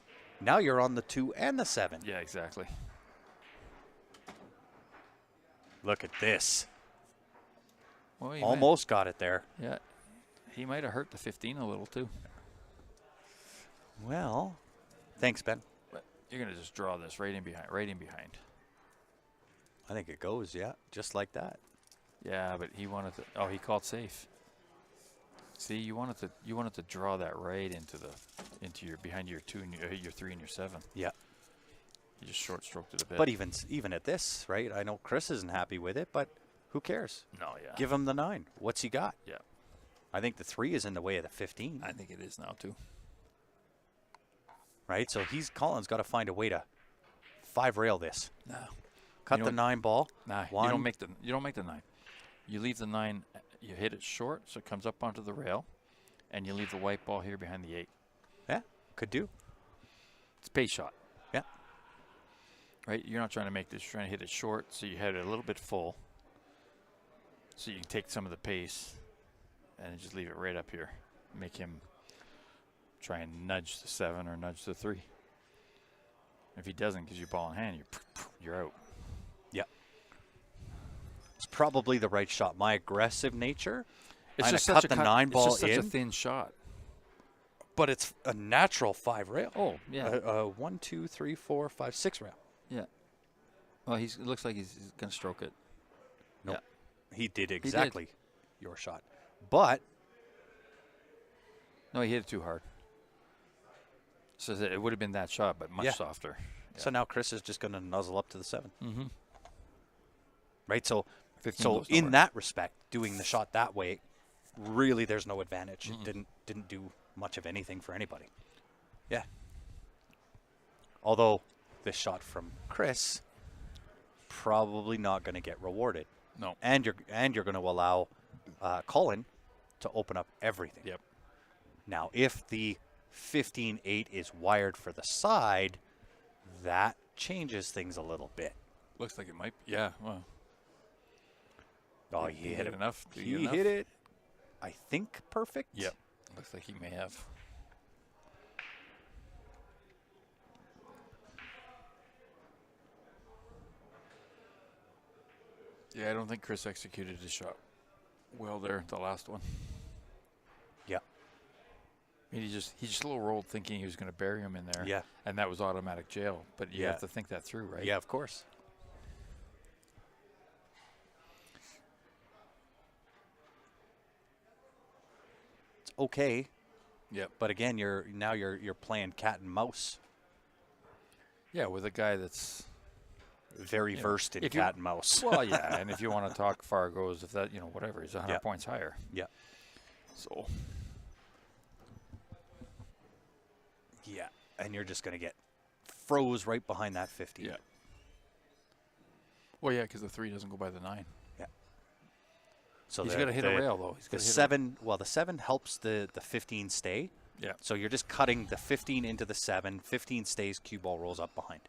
Now you're on the 2 and the 7.
Yeah, exactly.
Look at this.
Well, he
Almost got it there.
Yeah. He might have hurt the 15 a little too.
Well, thanks, Ben.
But you're going to just draw this right in behind.
I think it goes, yeah, just like that.
Yeah, but he wanted to. Oh, he called safe. See, you wanted to draw that right into your behind your 2 and your 3 and your 7.
Yeah.
You just short stroked it a bit.
But even at this, right? I know Chris isn't happy with it, but who cares?
No, yeah.
Give him the 9. What's he got?
Yeah.
I think the 3 is in the way of the 15.
I think it is now too.
Right? So Colin's got to find a way to 5 rail this.
No.
Cut the 9 ball.
Nah, you don't make the 9. You leave the 9. You hit it short, so it comes up onto the rail, and you leave the white ball here behind the 8.
Yeah, could do.
It's a pace shot.
Yeah.
Right? You're not trying to make this. You're trying to hit it short, so you hit it a little bit full, so you can take some of the pace, and just leave it right up here. Make him try and nudge the 7 or nudge the 3. If he doesn't, gives you ball in hand, you're out.
Yeah. It's probably the right shot. My aggressive nature,
It's just
cut the 9 ball
it's just
in.
such a thin shot.
But it's a natural 5 rail.
Oh, yeah.
1, 2, 3, 4, 5, 6 rail.
Yeah. Well, it looks like he's going to stroke it.
Nope.
Yeah.
He did exactly your shot. But
no, he hit it too hard. So it would have been that shot, but much softer. Yeah.
So now Chris is just going to nuzzle up to the 7.
Mm-hmm.
Right? So
15
so
goes
in
nowhere.
that respect, doing the shot that way, really there's no advantage.
Mm-mm.
It didn't do much of anything for anybody. Yeah. Although this shot from Chris probably not going to get rewarded.
No.
And you're going to allow Colin to open up everything.
Yep.
Now, if the 15-8 is wired for the side, that changes things a little bit.
Looks like it might. Yeah. Well.
Oh,
Did
he
he
hit
hit
it.
enough? Did he
He
get enough?
hit it, I think, perfect.
Yep. Looks like he may have. Yeah, I don't think Chris executed his shot well there, the last one.
Yeah.
I mean, he just a little rolled thinking he was going to bury him in there.
Yeah.
And that was automatic jail. But you have to think that through, right?
Yeah, of course. It's okay.
Yep.
But again, you're playing cat and mouse.
Yeah, with a guy that's
Very versed in
if you-
cat and mouse.
well, yeah. And if you want to talk Fargo's, if that whatever, he's 100
Yeah.
points higher.
Yeah.
So
Yeah. And you're just going to get froze right behind that 50.
yeah. Well, yeah, because the 3 doesn't go by the 9.
So
He's got to hit a rail though. He's
The
gotta hit
7, well, the 7 helps the 15 stay.
Yeah.
So you're just cutting the 15 into the 7. 15 stays, cue ball rolls up behind.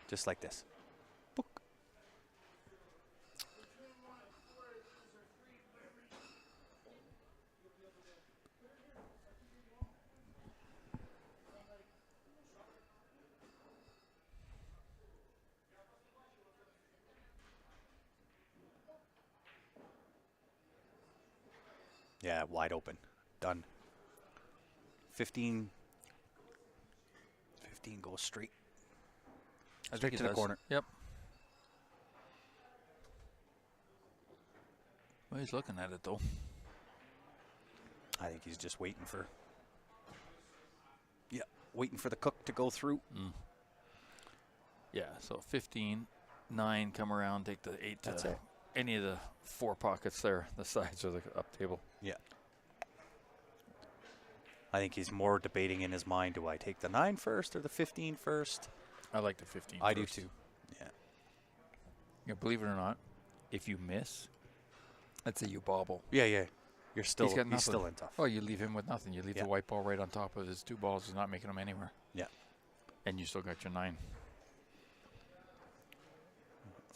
Just like this. Book. Yeah, wide open. Done. 15 goes straight.
I
Straight
think
to
it
the
does.
corner.
Yep. Well, he's looking at it, though.
I think he's just waiting for... Yeah, waiting for the cook to go through.
Yeah, so 15, 9, come around, take the 8
That's
to
it.
any of the 4 pockets there, the sides or the up table.
Yeah. I think he's more debating in his mind, do I take the 9 first or the 15 first?
I like the 15
I do
first.
too. Yeah.
Yeah, believe it or not, if you miss, let's say you bobble.
Yeah, yeah. He's
He's got nothing.
still in tough.
Oh, you leave him with nothing. You leave
Yeah.
the white ball right on top of his 2 balls. He's not making them anywhere.
Yeah.
And you still got your 9.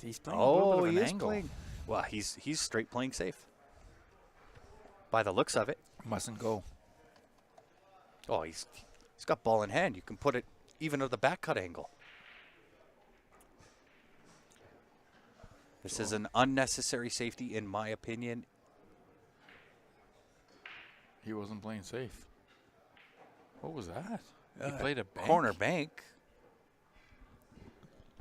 He's playing a little bit of an
he is
angle.
playing. Well, he's straight playing safe. By the looks of it.
Mustn't go.
Oh, he's got ball in hand. You can put it even at the back cut angle. This is an unnecessary safety, in my opinion.
He wasn't playing safe. What was that? He played a bank.
Corner bank.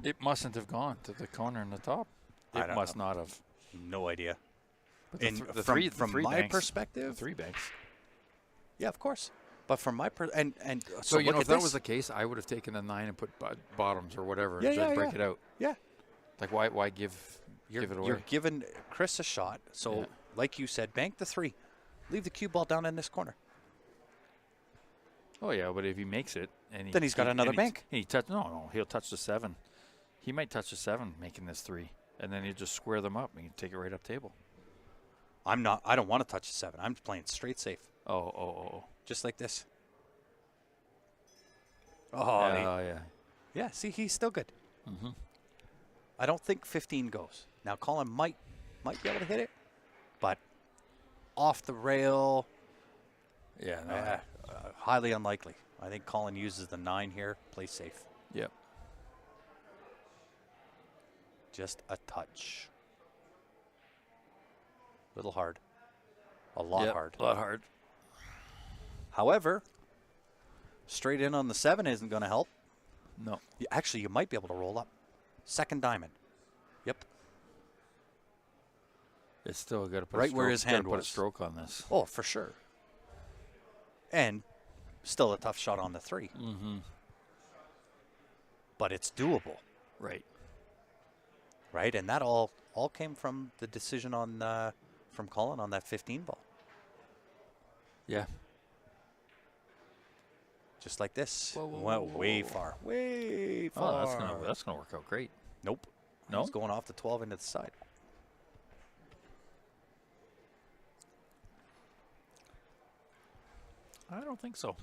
It mustn't have gone to the corner in the top.
I
It
don't
must
know.
not have.
No idea.
But the
And
th- the
from,
three,
from
the three
my
banks,
perspective,
the 3 banks.
yeah, of course. But from my and
So you
look
know,
at
if that
this.
was the case, I would have taken the 9 and put bottoms or whatever
Yeah,
and just
yeah,
break
yeah.
it out.
Yeah,
Like why give it away?
you're giving Chris a shot. So,
Yeah.
like you said, bank the 3, leave the cue ball down in this corner.
Oh yeah, but if he makes it, and
Then he's got another
and
bank.
He'll touch the 7. He might touch the 7, making this 3, and then he'll just square them up and you can take it right up table.
I don't want to touch the 7. I'm playing straight safe,
Oh.
just like this. Oh,
Yeah.
yeah. See, he's still good.
Mm-hmm.
I don't think 15 goes. Now, Colin might be able to hit it, but off the rail,
Yeah. No,
highly unlikely. I think Colin uses the 9 here, plays safe.
Yep.
Just a touch. Little hard. A lot hard.
A lot hard.
However, straight in on the 7 isn't going to help.
No.
Actually, you might be able to roll up. Second diamond. Yep.
It's still got to put
Right
a stroke,
where his hand
put a
was.
stroke on this.
Oh, for sure. And still a tough shot on the 3.
Mm-hmm.
But it's doable,
Right.
right? And that all came from the decision on from Colin on that 15 ball.
Yeah.
Just like this.
Whoa, whoa,
Went
whoa, whoa,
way
whoa.
far. Way
Oh,
far.
that's gonna work out great.
Nope.
No?
He's going off the 12 into the side.
I don't think so.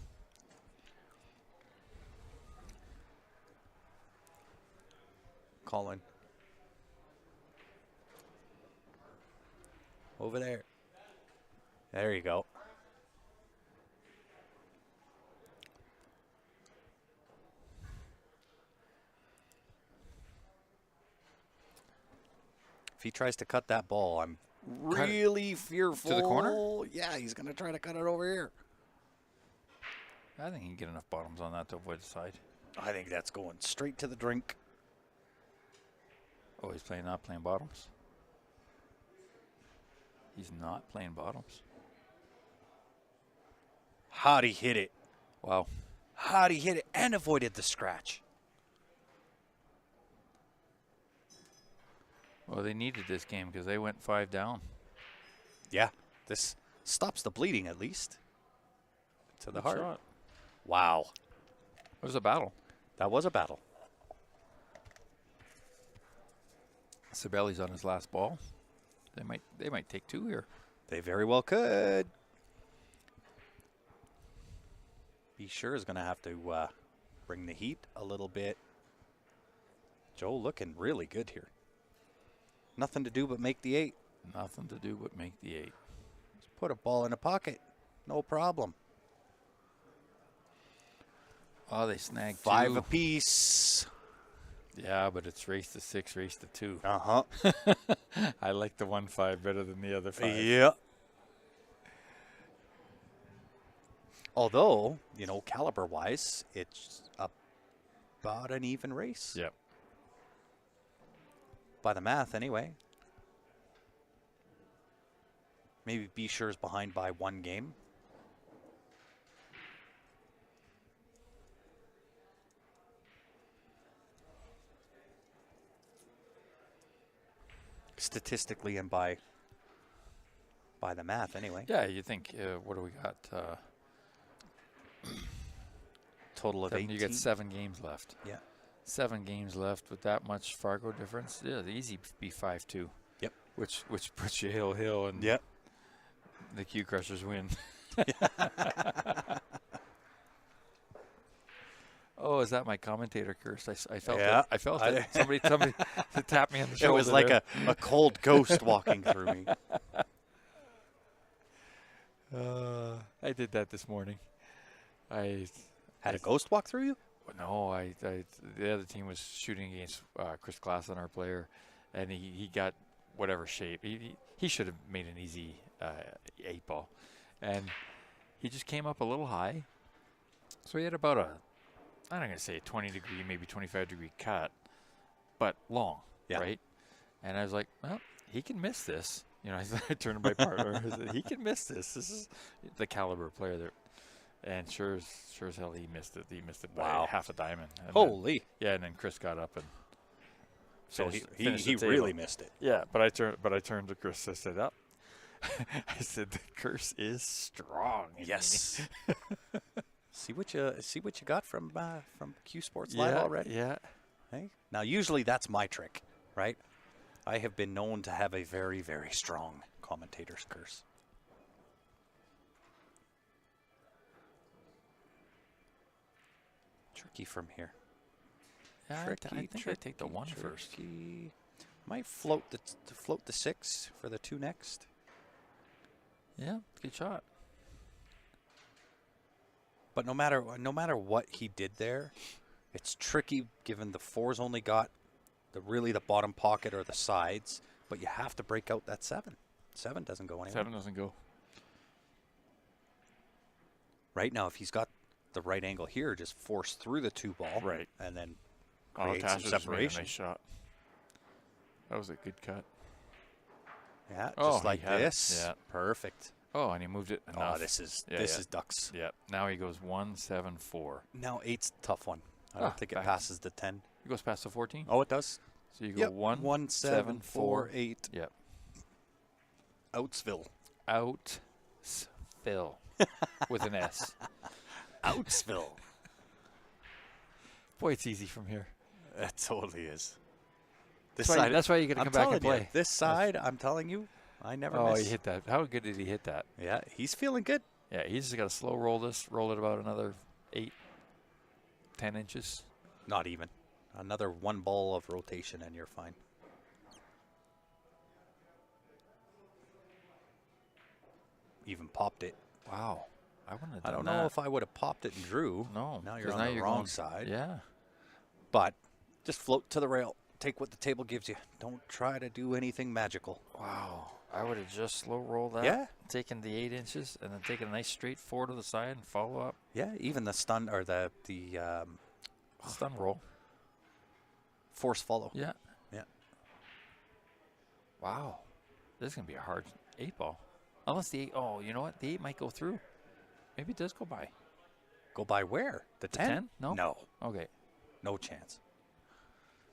Colin. Over there. There you go. If he tries to cut that ball, I'm
Cut it
really fearful.
to the corner?
Yeah, he's going to try to cut it over here.
I think he can get enough bottoms on that to avoid the side.
I think that's going straight to the drink.
Oh, he's not playing bottoms. He's not playing bottoms.
How'd he hit it?
Wow.
How'd he hit it and avoided the scratch?
Well, they needed this game because they went 5 down.
Yeah, this stops the bleeding at least. To the
Good
heart.
shot.
Wow.
It was a battle.
That was a battle.
Sabelli's on his last ball. They might take 2 here.
They very well could. He sure is going to have to bring the heat a little bit. Joe looking really good here. Nothing to do but make the 8.
Nothing to do but make the 8.
Just put a ball in a pocket. No problem.
Oh, they snagged
5
2.
apiece.
Yeah, but it's race to 6, race to 2.
Uh-huh.
I like the 1-5 better than the other 5.
Yeah. Although, you know, caliber-wise, it's about an even race.
Yep.
By the math, anyway. Maybe Be Sure's behind by 1 game. Statistically and by the math, anyway.
Yeah, you think, what do we got?
Total of 18.
You get 7 games left.
Yeah.
7 games left with that much Fargo difference. Yeah, the easy be 5-2.
Yep.
Which puts you hill and
Yep.
the Q Crushers win. Oh, is that my commentator curse? I felt
Yeah.
it. I felt it. Somebody tapped me on the
It
shoulder.
was like
there.
a cold ghost walking through me.
I did that this morning.
Had a ghost walk through you?
No, the other team was shooting against Chris Klassen, our player, and he got whatever shape. He should have made an easy 8 ball, and he just came up a little high. So he had about I'm not going to say a 20-degree, maybe 25-degree cut, but long, right? And I was like, well, he can miss this. You know, I turned to my partner. I said, he can miss this. This is the caliber player there. And sure as hell, he missed it. He missed it by half a diamond. And
Holy.
and then Chris got up and
So
finished
he
the
really
table.
missed it.
Yeah, but I turned to Chris. I said, "Up." I said, "The curse is strong."
Yes. see what you got from Q Sports Live already.
Yeah.
Hey. Now usually that's my trick, right? I have been known to have a very, very strong commentator's curse. Tricky from here.
Yeah,
Tricky,
I think I take the 1 first.
Might float the 6 for the 2 next.
Yeah, good shot.
But no matter what he did there, it's tricky given the 4's only got the bottom pocket or the sides, but you have to break out that 7. 7 doesn't go anywhere.
7 doesn't go.
Right now, if he's got the right angle here, just force through the 2 ball,
Right,
and then create some
Tasha just made a
separation.
nice shot. That was a good cut.
Yeah,
Oh,
just like
he had it.
this.
Yeah.
Perfect.
Oh, and he moved it enough.
Oh, this is ducks.
Yeah. Now he goes 1-7-4.
Now 8's a tough one. I don't think it
back.
passes the 10.
He goes past the 14.
Oh, it does.
So you go 1 7 4
8.
Yep.
Outsville.
Outsville with an S.
Outsville.
Boy, it's easy from here.
It totally is.
That's why you got to come back and play.
This side, I'm telling you, I never miss.
Oh, he hit that. How good did he hit that?
Yeah, he's feeling good.
Yeah, he's just got to slow roll this, roll it about another 8, 10 inches.
Not even. Another 1 ball of rotation and you're fine. Even popped it.
Wow.
I don't know if I would have popped it and drew.
No.
Now you're on the wrong side.
Yeah.
But just float to the rail. Take what the table gives you. Don't try to do anything magical.
Wow. I would have just slow rolled that.
Yeah.
Taken the 8 inches and then taken a nice straight 4 to the side and follow up.
Yeah, even the stun or the
Stun roll.
force follow.
Yeah.
Yeah.
Wow. This is going to be a hard 8 ball. Unless the 8, oh, you know what? The 8 might go through. Maybe it does go by.
Go by where? The 10?
10? No?
No.
Okay.
No chance.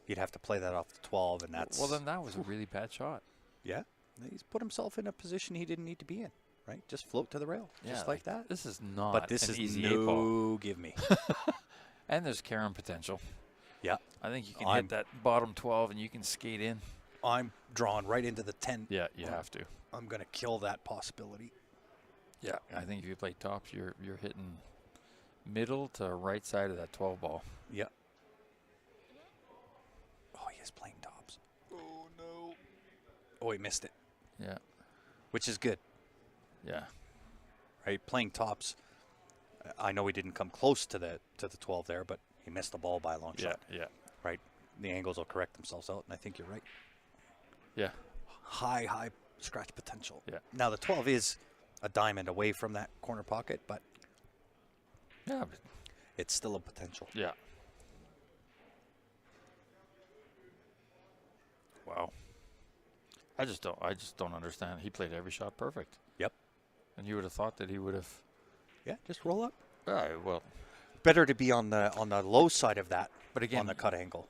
You'd have to play that off the 12, and that's...
Well, then that was a really bad shot.
Yeah. He's put himself in a position he didn't need to be in, right? Just float to the rail, just like that.
This is not
But this
an
is
easy 8 ball.
no give me.
And there's Karen potential.
Yeah.
I think you can hit that bottom 12 and you can skate in.
I'm drawn right into the 10.
Yeah, you have to.
I'm going to kill that possibility.
Yeah. I think if you play tops, you're hitting middle to right side of that 12 ball.
Yeah. Oh, he is playing tops. Oh, no. Oh, he missed it.
Yeah.
Which is good.
Yeah.
Right? Playing tops. I know he didn't come close to the 12 there, but he missed the ball by a long shot.
Yeah.
Right? The angles will correct themselves out, and I think you're right.
Yeah.
High scratch potential.
Yeah.
Now, the 12 is a diamond away from that corner pocket, but
Yeah, but
it's still a potential.
yeah. Wow. I just don't understand. He played every shot perfect.
Yep.
And you would have thought that he would have.
Yeah, just roll up.
Well,
Better to be on the low side of that,
but again,
on the cut angle.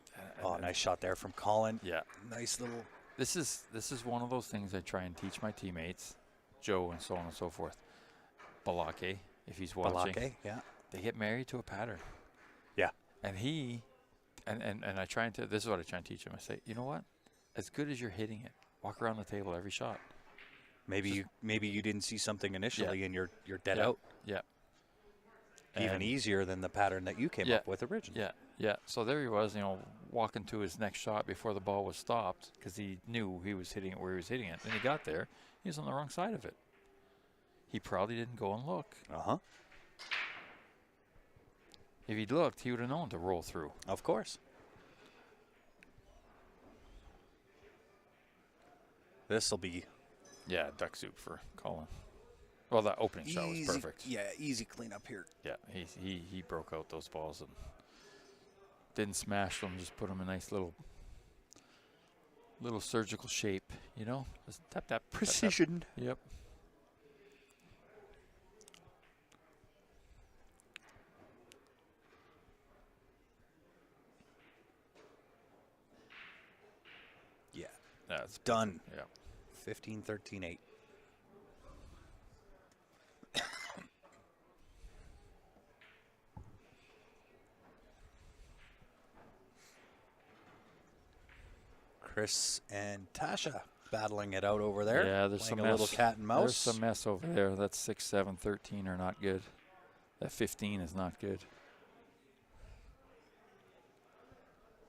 Nice shot there from Colin.
Yeah.
Nice little.
This is one of those things I try and teach my teammates, Joe and so on and so forth. Balake, if he's watching.
Balake, yeah.
They get married to a pattern.
Yeah.
And he, and I try and this is what I try and teach him. I say, you know what? As good as you're hitting it, walk around the table every shot.
Maybe you didn't see something initially, and you're dead
Yeah.
out.
Yeah.
Even
And-
easier than the pattern that you came
Yeah.
up with originally.
Yeah, yeah. So there he was, walking to his next shot before the ball was stopped because he knew he was hitting it where he was hitting it. And he got there, he was on the wrong side of it. He probably didn't go and look.
Uh-huh.
If he'd looked, he would have known to roll through.
Of course. This will be
Yeah, duck soup for Colin. Well, that opening shot was perfect.
Yeah, easy cleanup here.
Yeah, he broke out those balls and didn't smash them. Just put them in a nice little surgical shape. Just tap tap.
Precision.
Tap, tap. Yep.
Yeah.
That's
Done.
Yeah.
15, 13, 8. Chris and Tasha battling it out over there.
Yeah, there's
playing
some
a
mess.
little cat and mouse.
There's some mess over there. That's 6, 7, 13 are not good. That 15 is not good.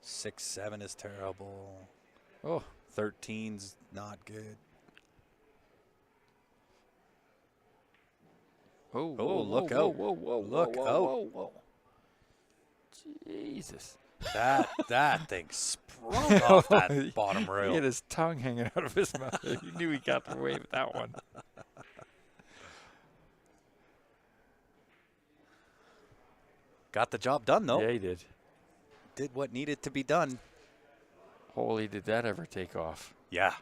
6, 7 is terrible.
Oh,
13's not good.
oh,
look
whoa,
out.
Whoa, whoa,
Look
whoa,
out.
Whoa, whoa. Jesus.
That thing sprung off that bottom
He
rail.
had his tongue hanging out of his mouth. He knew he got away with that one.
Got the job done, though.
Yeah, he did.
Did what needed to be done.
Holy, did that ever take off?
Yeah.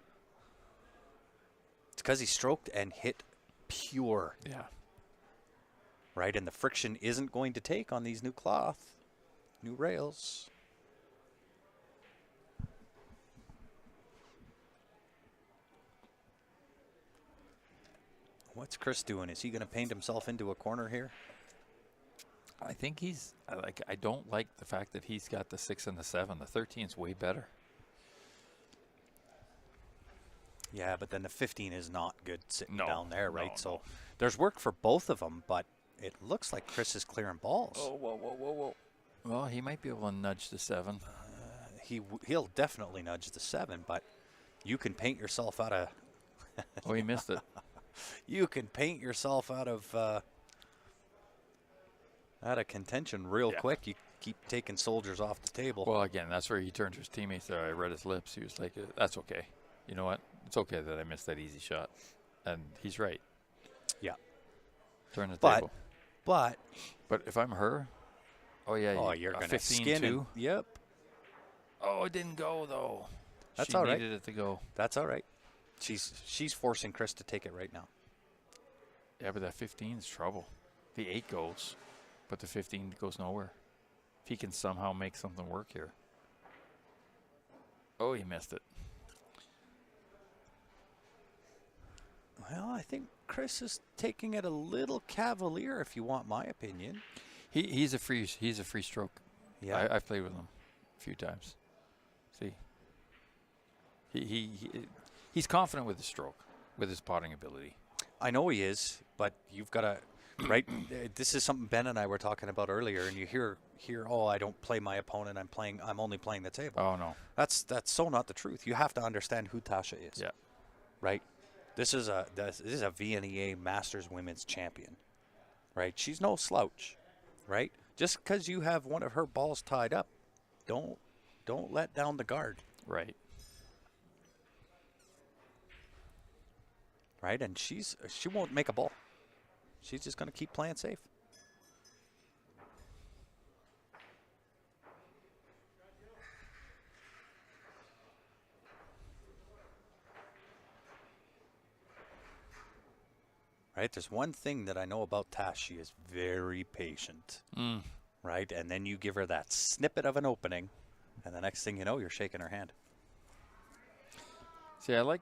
It's because he stroked and hit pure,
Yeah.
right? And the friction isn't going to take on these new cloth, new rails. What's Chris doing? Is he going to paint himself into a corner here?
I think I don't like the fact that he's got the 6 and the 7. The 13's way better.
Yeah, but then the 15 is not good sitting
No,
down there, right?
no,
So
no.
there's work for both of them, but it looks like Chris is clearing balls.
Oh, whoa, whoa, whoa, whoa. Well, he might be able to nudge the 7.
He'll definitely nudge the 7, but you can paint yourself out of
Oh, he missed it.
you can paint yourself out of contention real
Yeah.
quick. You keep taking soldiers off the table.
Well, again, that's where he turned to his teammates there. I read his lips. He was like, that's okay. You know what? It's okay that I missed that easy shot. And he's right.
Yeah.
Turn the
But-
table.
But
But if I'm her,
you're
a
going to
15
skin
too.
it. Yep.
Oh, it didn't go though.
That's
she
all right.
needed it to go.
That's all right. She's forcing Chris to take it right now.
Yeah, but that 15 is trouble. The 8 goes, but the 15 goes nowhere. If he can somehow make something work here. Oh, he missed it.
Well, I think Chris is taking it a little cavalier, if you want my opinion.
He's a free stroke.
Yeah.
I've played with him a few times. See, he's confident with his stroke, with his potting ability.
I know he is, but you've got to, right? This is something Ben and I were talking about earlier, and you hear, oh, I don't play my opponent. I'm only playing the table.
Oh no.
That's so not the truth. You have to understand who Tasha is.
Yeah.
Right. This is a VNEA Masters Women's Champion. Right. She's no slouch. Right. Just because you have one of her balls tied up, don't let down the guard.
Right.
Right. And she won't make a ball. She's just going to keep playing safe. right? There's one thing that I know about Tash. She is very patient, right? And then you give her that snippet of an opening, and the next thing you know, you're shaking her hand.
See, I like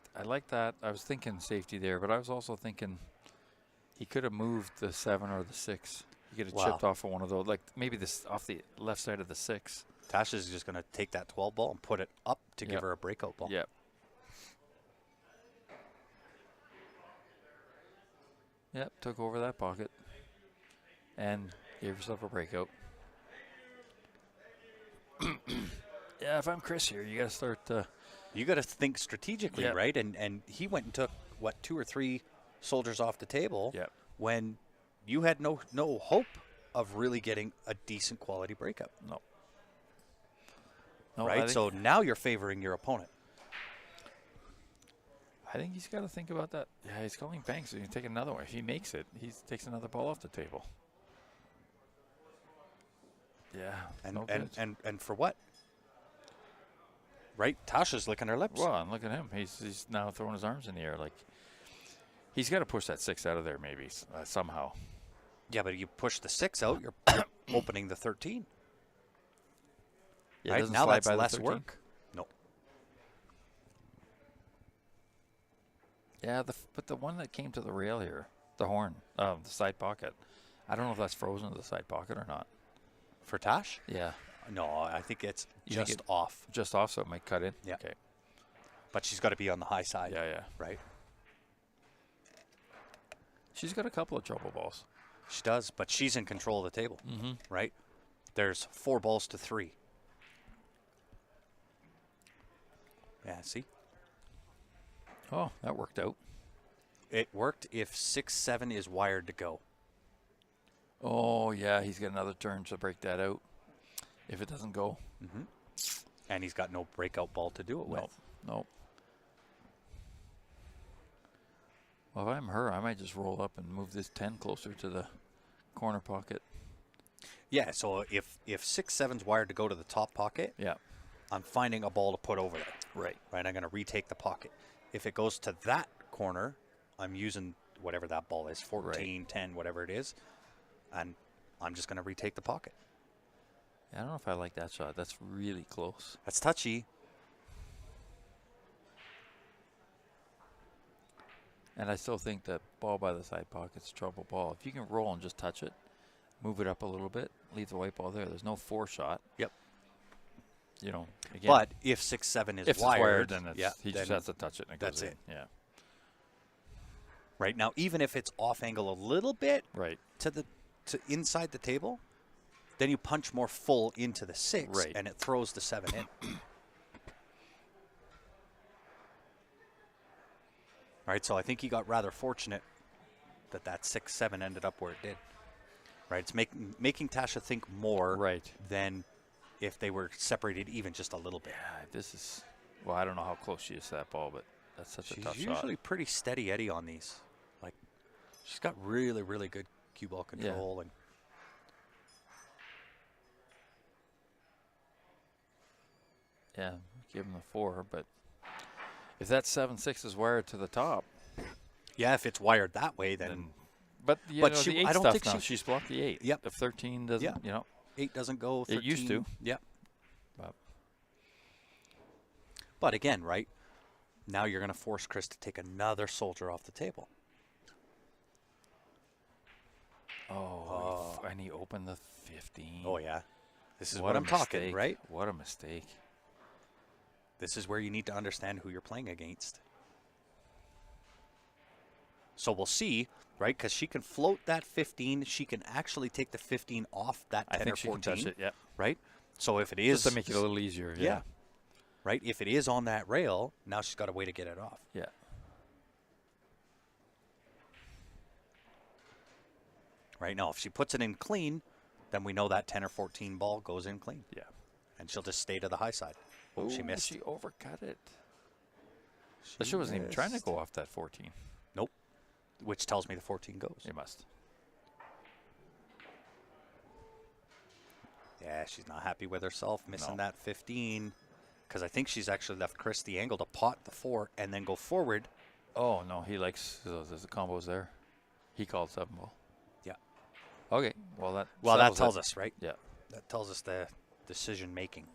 that. I was thinking safety there, but I was also thinking he could have moved the 7 or the 6. He could have chipped off of one of those, like maybe this off the left side of the 6.
Tash is just going to take that 12 ball and put it up to give her a breakout ball.
Yep. Yep, took over that pocket and gave yourself a breakout. Yeah, if I'm Chris here, you got to start.
You got to think strategically, right? And he went and took, 2 or 3 soldiers off the table when you had no hope of really getting a decent quality breakup.
No,
right? So now you're favoring your opponent.
I think he's got to think about that. Yeah, he's calling banks. So he can take another one. If he makes it, he takes another ball off the table. Yeah.
And for what? Right? Tasha's licking her lips.
Well, and look at him. He's now throwing his arms in the air. Like, he's got to push that 6 out of there maybe somehow. Yeah,
but you push the 6 out, you're opening the 13.
Yeah,
right? Now that's less work. No.
Yeah, but the one that came to the rail here, the horn, the side pocket, I don't know if that's frozen to the side pocket or not.
For Tash?
Yeah.
No, I think it's just off.
Just off, so it might cut in?
Yeah.
Okay.
But she's got to be on the high side.
Yeah.
Right?
She's got a couple of trouble balls.
She does, but she's in control of the table, right? There's 4 balls to 3. Yeah, see?
Oh, that worked out.
It worked if 6-7 is wired to go.
Oh, yeah, he's got another turn to break that out if it doesn't go.
And he's got no breakout ball to do it with.
Nope. Well, if I'm her, I might just roll up and move this 10 closer to the corner pocket.
Yeah, so if 6-7's wired to go to the top pocket, I'm finding a ball to put over there.
Right.
I'm going to retake the pocket. If it goes to that corner, I'm using whatever that ball is, 14, 10, whatever it is, and I'm just going to retake the pocket.
Yeah, I don't know if I like that shot. That's really close.
That's touchy.
And I still think that ball by the side pocket's trouble ball. If you can roll and just touch it, move it up a little bit, leave the white ball there. There's no 4 shot.
Yep.
You know, again.
But if 6-7 is
wired, then he just has to touch it and it
that's
goes in.
it.
Yeah.
Right now, even if it's off angle a little bit to inside the table, then you punch more full into the 6 and it throws the 7 in. Right, so I think he got rather fortunate that 6-7 ended up where it did. Right, it's making Tasha think more than if they were separated even just a little bit.
Yeah, this is, well, I don't know how close she is to that ball, but that's such a tough shot.
She's usually pretty steady Eddie on these. Like, she's got really, really good cue ball control. And
yeah, give him the 4, but if that 7-6 is wired to the top.
Yeah, if it's wired that way, then.
But the 8
I don't
stuff
think
now, she's blocked the 8.
Yep.
If 13 doesn't,
8 doesn't go. 13,
it used to.
Yep. But again, right, now you're going to force Chris to take another soldier off the table.
Oh. And he opened the 15.
Oh, yeah. This is what I'm talking, right?
What a mistake.
This is where you need to understand who you're playing against. So we'll see, right? Because she can float that 15. She can actually take the 15 off that 10 or 14.
She can touch it,
right? So if it is...
Just to make it a little easier, yeah.
Right? If it is on that rail, now she's got a way to get it off.
Yeah.
Right now, if she puts it in clean, then we know that 10 or 14 ball goes in clean.
Yeah.
And she'll just stay to the high side.
Oh,
she missed.
She overcut it. She wasn't even trying to go off that 14.
Nope. Which tells me the 14 goes.
It must.
Yeah, she's not happy with herself, missing that 15. Because I think she's actually left Chris the angle to pot the 4 and then go forward.
Oh, no, he likes, there's the combos there. He called 7-ball.
Yeah.
Okay. Well, that
tells us, right?
Yeah.
That tells us the decision making.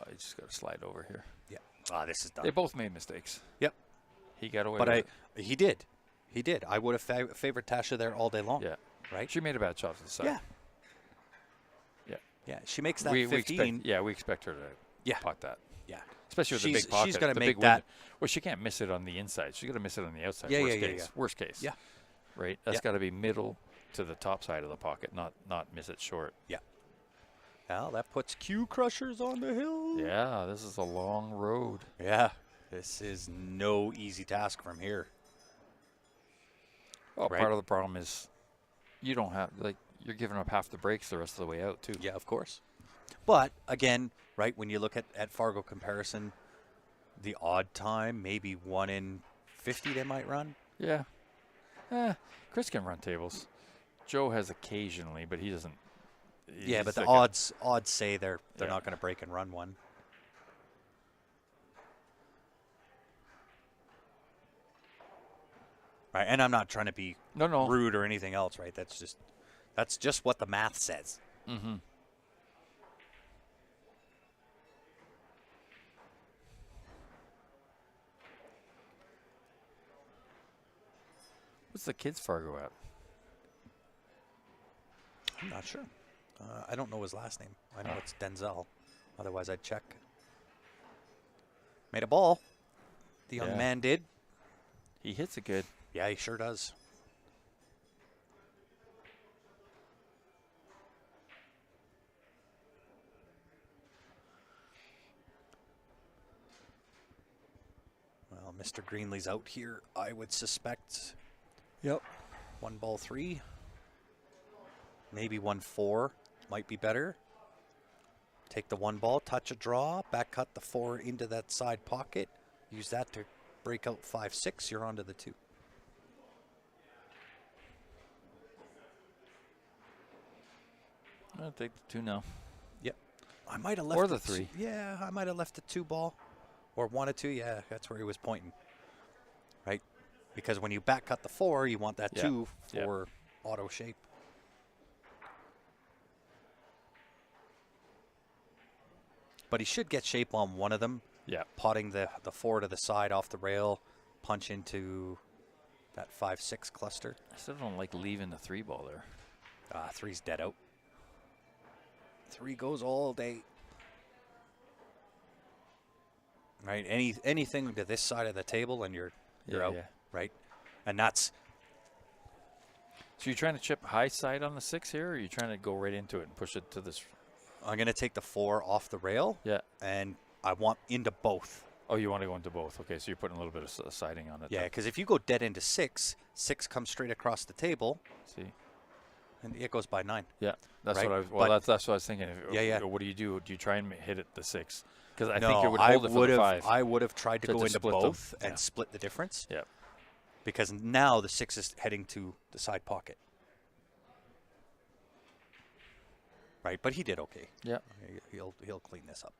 You just got to slide over here.
Yeah. Ah, this is done.
They both made mistakes.
Yep.
He got away
But
with it.
he did. He did. I would have favored Tasha there all day long.
Yeah.
Right?
She made a bad shot to the side.
Yeah.
Yeah.
Yeah. She makes that
We
15.
expect her to pot that.
Yeah.
Especially with the big pocket.
She's going to
the
make
big
that.
window. Well, she can't miss it on the inside. She's going to miss it on the outside.
Yeah,
Worst
yeah,
case.
yeah.
Worst case.
Yeah.
Right? That's got to be middle to the top side of the pocket, not miss it short.
Yeah. Now that puts Q Crushers on the hill.
Yeah, this is a long road.
Yeah. This is no easy task from here.
Well,
Right.
part of the problem is you don't have, you're giving up half the breaks the rest of the way out, too.
Yeah, of course. But, again, right, when you look at Fargo comparison, the odd time, maybe 1 in 50 they might run.
Yeah. Chris can run tables. Joe has occasionally, but he doesn't.
Yeah, but the
like
odds say they're not going to break and run one. Right, and I'm not trying to be rude or anything else, right? That's just what the math says.
Mm-hmm. What's the kids' Fargo at?
I'm not sure. I don't know his last name. I know it's Denzel. Otherwise, I'd check. Made a ball. The young man did.
He hits it good.
Yeah, he sure does. Well, Mr. Greenley's out here, I would suspect.
Yep.
1 ball 3. Maybe 1 4 might be better. Take the 1 ball, touch a draw, back cut the 4 into that side pocket. Use that to break out 5 6. You're onto the 2.
I'll take the 2 now.
Yep. I might have left
Or the 3.
Yeah, I might have left the 2 ball. Or 1 or 2. Yeah, that's where he was pointing. Right? Because when you back cut the 4, you want that 2 for auto shape. But he should get shape on one of them.
Yeah.
Potting the 4 to the side off the rail, punch into that 5 6 cluster.
I still don't like leaving the 3 ball there.
3's dead out. 3 goes all day. Right? Anything to this side of the table and you're out.
Yeah.
Right? And that's.
So you're trying to chip high side on the 6 here, or are you trying to go right into it and push it to this?
I'm going to take the 4 off the rail.
Yeah.
And I want into both.
Oh, you want to go into both. Okay, so you're putting a little bit of siding on it.
Yeah, because if you go dead into 6, 6 comes straight across the table.
See.
And it goes by 9.
Yeah, that's
right?
what I was. Well, that's what I was thinking.
Yeah.
What do you do? Do you try and hit it the 6? Because I
No,
think it would hold it for the 5.
I would have tried to go into
split them.
both and split the difference.
Yeah.
Because now the 6 is heading to the side pocket. Right, but he did okay.
Yeah.
He'll clean this up.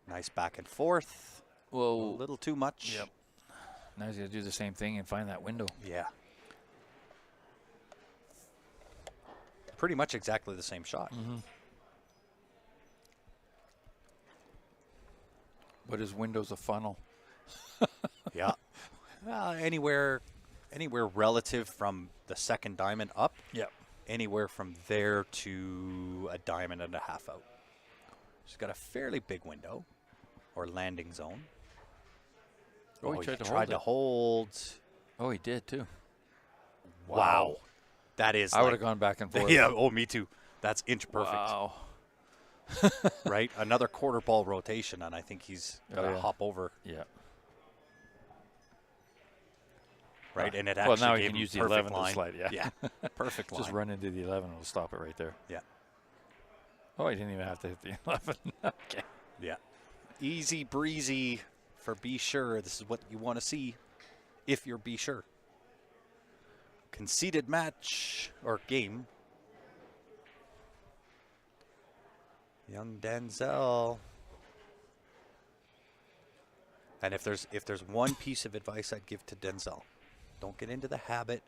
Nice back and forth.
Well,
A little too much.
Yep. Now he's going to do the same thing and find that window.
Yeah. Pretty much exactly the same shot.
Mm-hmm. But his window's a funnel.
Yeah. Anywhere relative from the second diamond up.
Yep.
Anywhere from there to a diamond and a half out. She's got a fairly big window or landing zone.
Oh, he
tried to hold.
Oh, he did too.
Wow. That is.
I would have gone back and forth.
Yeah. Oh, me too. That's inch perfect.
Wow.
Right. Another quarter ball rotation, and I think he's got to hop over.
Yeah.
Right, and it actually
now he
gave
can
him
use the
perfect
11 to
line.
slide.
Yeah. Perfect line.
Just run into the 11 and we'll stop it right there.
Yeah.
Oh, he didn't even have to hit the 11. Okay.
Yeah. Easy breezy for Be Sure. This is what you want to see if you're Be Sure. Conceded match or game. Young Denzel. And if there's one piece of advice I'd give to Denzel, don't get into the habit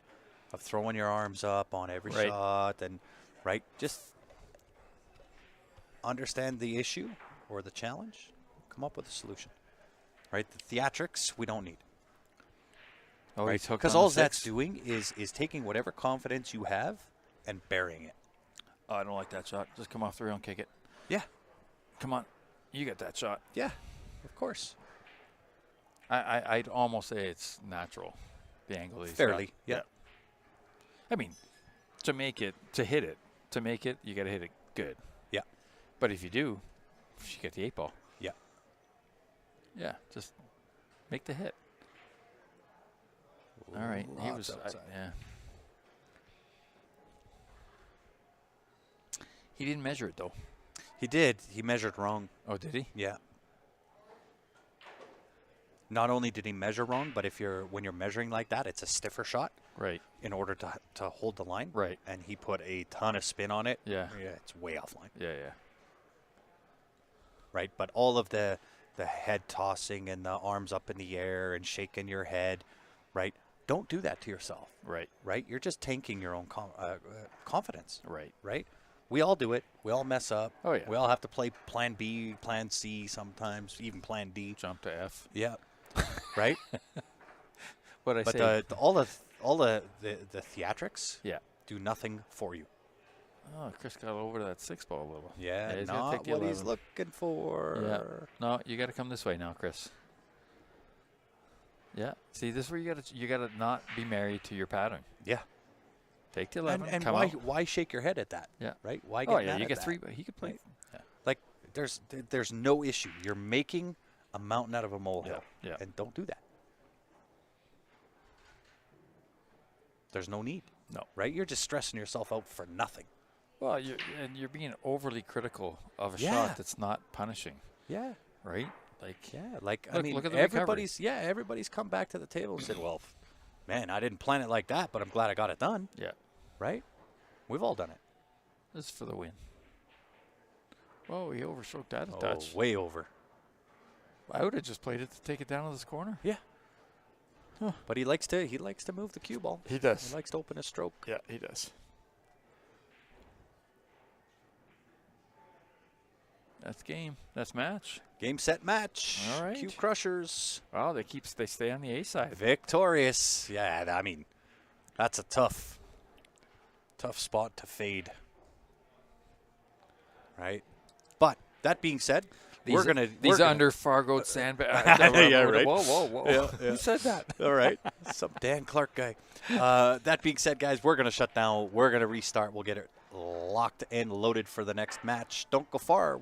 of throwing your arms up on every
Right.
shot, and just understand the issue or the challenge, come up with a solution. Right? The theatrics we don't need.
Oh,
Right?
he's hooked
Because
on the
all that's
six.
doing is taking whatever confidence you have and burying it.
Oh, I don't like that shot. Just come off the rail and kick it.
Yeah.
Come on. You get that shot.
Yeah. Of course.
I'd almost say it's natural, the angle he's
Fairly.
got.
Yeah.
I mean, to make it, you got to hit it good.
Yeah.
But if you do, you get the 8-ball.
Yeah.
Yeah, just make the hit. All right. He
Lots
was,
outside.
yeah. He didn't measure it, though.
He did. He measured wrong.
Oh, did he?
Yeah. Not only did he measure wrong, but when you're measuring like that, it's a stiffer shot
Right.
in order to hold the line.
Right.
And he put a ton of spin on it.
Yeah.
Yeah, it's way offline.
Yeah, yeah.
Right. But all of the head tossing and the arms up in the air and shaking your head, right? Don't do that to yourself.
Right.
Right. You're just tanking your own confidence.
Right.
Right. We all do it. We all mess up.
Oh, yeah.
We all have to play plan B, plan C sometimes, even plan D.
Jump to F.
Yeah. Right?
What I
But
say?
all the theatrics
Yeah.
do nothing for you.
Oh, Chris got over to that 6-ball a little.
Yeah,
he's gonna
not
take the
what he's
11.
looking for.
Yeah. No, you got to come this way now, Chris. Yeah. See, this is where you got to not be married to your pattern.
Yeah.
Take the 11.
And
come
why
out.
why shake your head at that?
Yeah.
Right? Why get
Oh yeah,
mad
you
at
get
that?
3. He could play.
Right.
Yeah.
Like there's no issue. You're making a mountain out of a molehill.
Yeah, yeah.
And don't do that. There's no need.
No.
Right? You're just stressing yourself out for nothing.
Well, you're being overly critical of a
Yeah.
shot that's not punishing,
Yeah.
right? Like,
Yeah, like I
Look-
mean,
look at the recovery.
everybody's come back to the table and said, "Well, man, I didn't plan it like that, but I'm glad I got it done."
yeah,
Right? We've all done it.
this is for the win. Whoa, he overstroked that a
Oh,
touch.
way over.
I would have just played it to take it down to this corner.
Yeah. But he likes to move the cue ball.
He does.
He likes to open his stroke.
Yeah, he does. That's game. That's match.
Game, set, match.
All right.
Cue crushers.
Wow, they stay on the A side.
Victorious. Yeah, I mean, that's a tough spot to fade. Right? But that being said, we're gonna
under Fargo sandbag.
Yeah, right.
Whoa.
Yeah.
Who said that?
All right. Some Dan Clark guy. That being said, guys, we're going to shut down. We're going to restart. We'll get it locked and loaded for the next match. Don't go far.